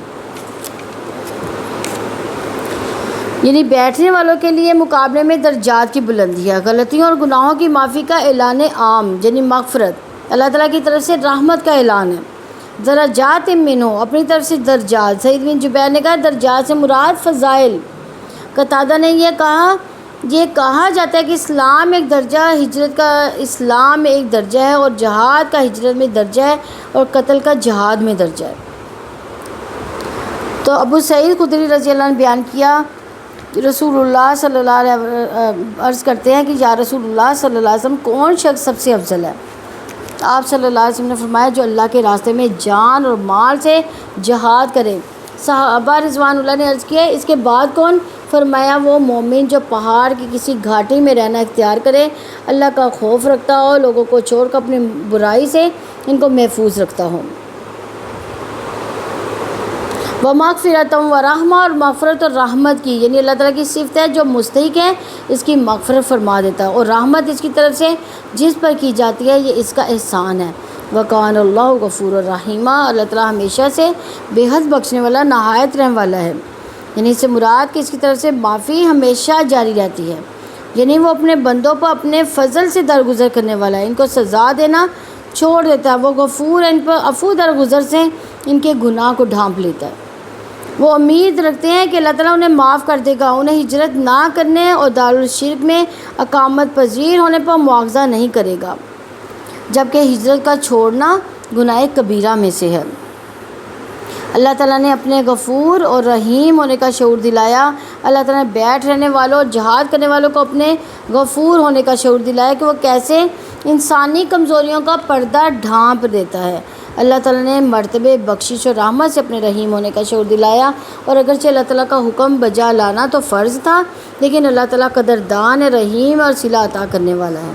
یعنی بیٹھنے والوں کے لیے مقابلے میں درجات کی بلندی ہے، غلطیوں اور گناہوں کی معافی کا اعلان عام یعنی مغفرت، اللہ تعالیٰ کی طرف سے رحمت کا اعلان ہے۔ درجات منہ اپنی طرف سے درجات، سعید بن جبیر نے کہا درجات سے مراد فضائل۔ قتادہ نے یہ کہا جاتا ہے کہ اسلام ایک درجہ، ہجرت کا اسلام میں ایک درجہ ہے، اور جہاد کا ہجرت میں درجہ ہے، اور قتل کا جہاد میں درجہ ہے۔ تو ابو سعید خدری رضی اللہ عنہ بیان کیا رسول اللہ صلی اللہ علیہ وسلم عرض کرتے ہیں کہ یا رسول اللہ صلی اللہ علیہ وسلم کون شخص سب سے افضل ہے؟ آپ صلی اللہ علیہ وسلم نے فرمایا جو اللہ کے راستے میں جان اور مال سے جہاد کرے۔ صحابہ رضوان اللہ نے عرض کیا اس کے بعد کون؟ فرمایا وہ مومن جو پہاڑ کی کسی گھاٹی میں رہنا اختیار کرے، اللہ کا خوف رکھتا ہو، لوگوں کو چھوڑ کر اپنی برائی سے ان کو محفوظ رکھتا ہو۔ و مغفرتم و رحمہ، اور مغفرت اور رحمت کی، یعنی اللہ تعالیٰ کی صفت ہے جو مستحق ہے اس کی مغفرت فرما دیتا ہے، اور رحمت اس کی طرف سے جس پر کی جاتی ہے یہ اس کا احسان ہے۔ وکان اللہ غفور الرحیمہ، اللہ تعالیٰ ہمیشہ سے بے حد بخشنے والا نہایت رحم والا ہے، یعنی اس سے مراد کہ اس کی طرف سے معافی ہمیشہ جاری رہتی ہے، یعنی وہ اپنے بندوں پر اپنے فضل سے درگزر کرنے والا ہے، ان کو سزا دینا چھوڑ دیتا ہے، وہ غفور ہے، ان پر عفو درگزر سے ان کے گناہ کو ڈھانپ لیتا ہے۔ وہ امید رکھتے ہیں کہ اللہ تعالیٰ انہیں معاف کر دے گا، انہیں ہجرت نہ کرنے اور دارالشرک میں اقامت پذیر ہونے پر مواخذہ نہیں کرے گا، جبکہ ہجرت کا چھوڑنا گناہ کبیرہ میں سے ہے۔ اللہ تعالیٰ نے اپنے غفور اور رحیم ہونے کا شعور دلایا، اللہ تعالیٰ نے بیٹھ رہنے والوں اور جہاد کرنے والوں کو اپنے غفور ہونے کا شعور دلایا کہ وہ کیسے انسانی کمزوریوں کا پردہ ڈھانپ دیتا ہے۔ اللہ تعالیٰ نے مرتبہ بخشش اور رحمت سے اپنے رحیم ہونے کا شعور دلایا، اور اگرچہ اللہ تعالیٰ کا حکم بجا لانا تو فرض تھا، لیکن اللہ تعالیٰ قدردان ہے، رحیم اور صلہ عطا کرنے والا ہے۔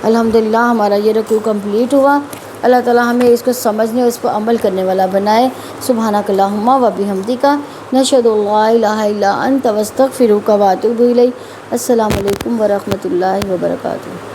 الحمدللہ ہمارا یہ رکوع کمپلیٹ ہوا۔ اللہ تعالیٰ ہمیں اس کو سمجھنے اور اس پر عمل کرنے والا بنائے۔ سبحانک اللہم و بحمدک، نشہد ان لا الہ الا انت، نستغفرک و نتوب الیک۔ السلام علیکم ورحمۃ اللہ وبرکاتہ۔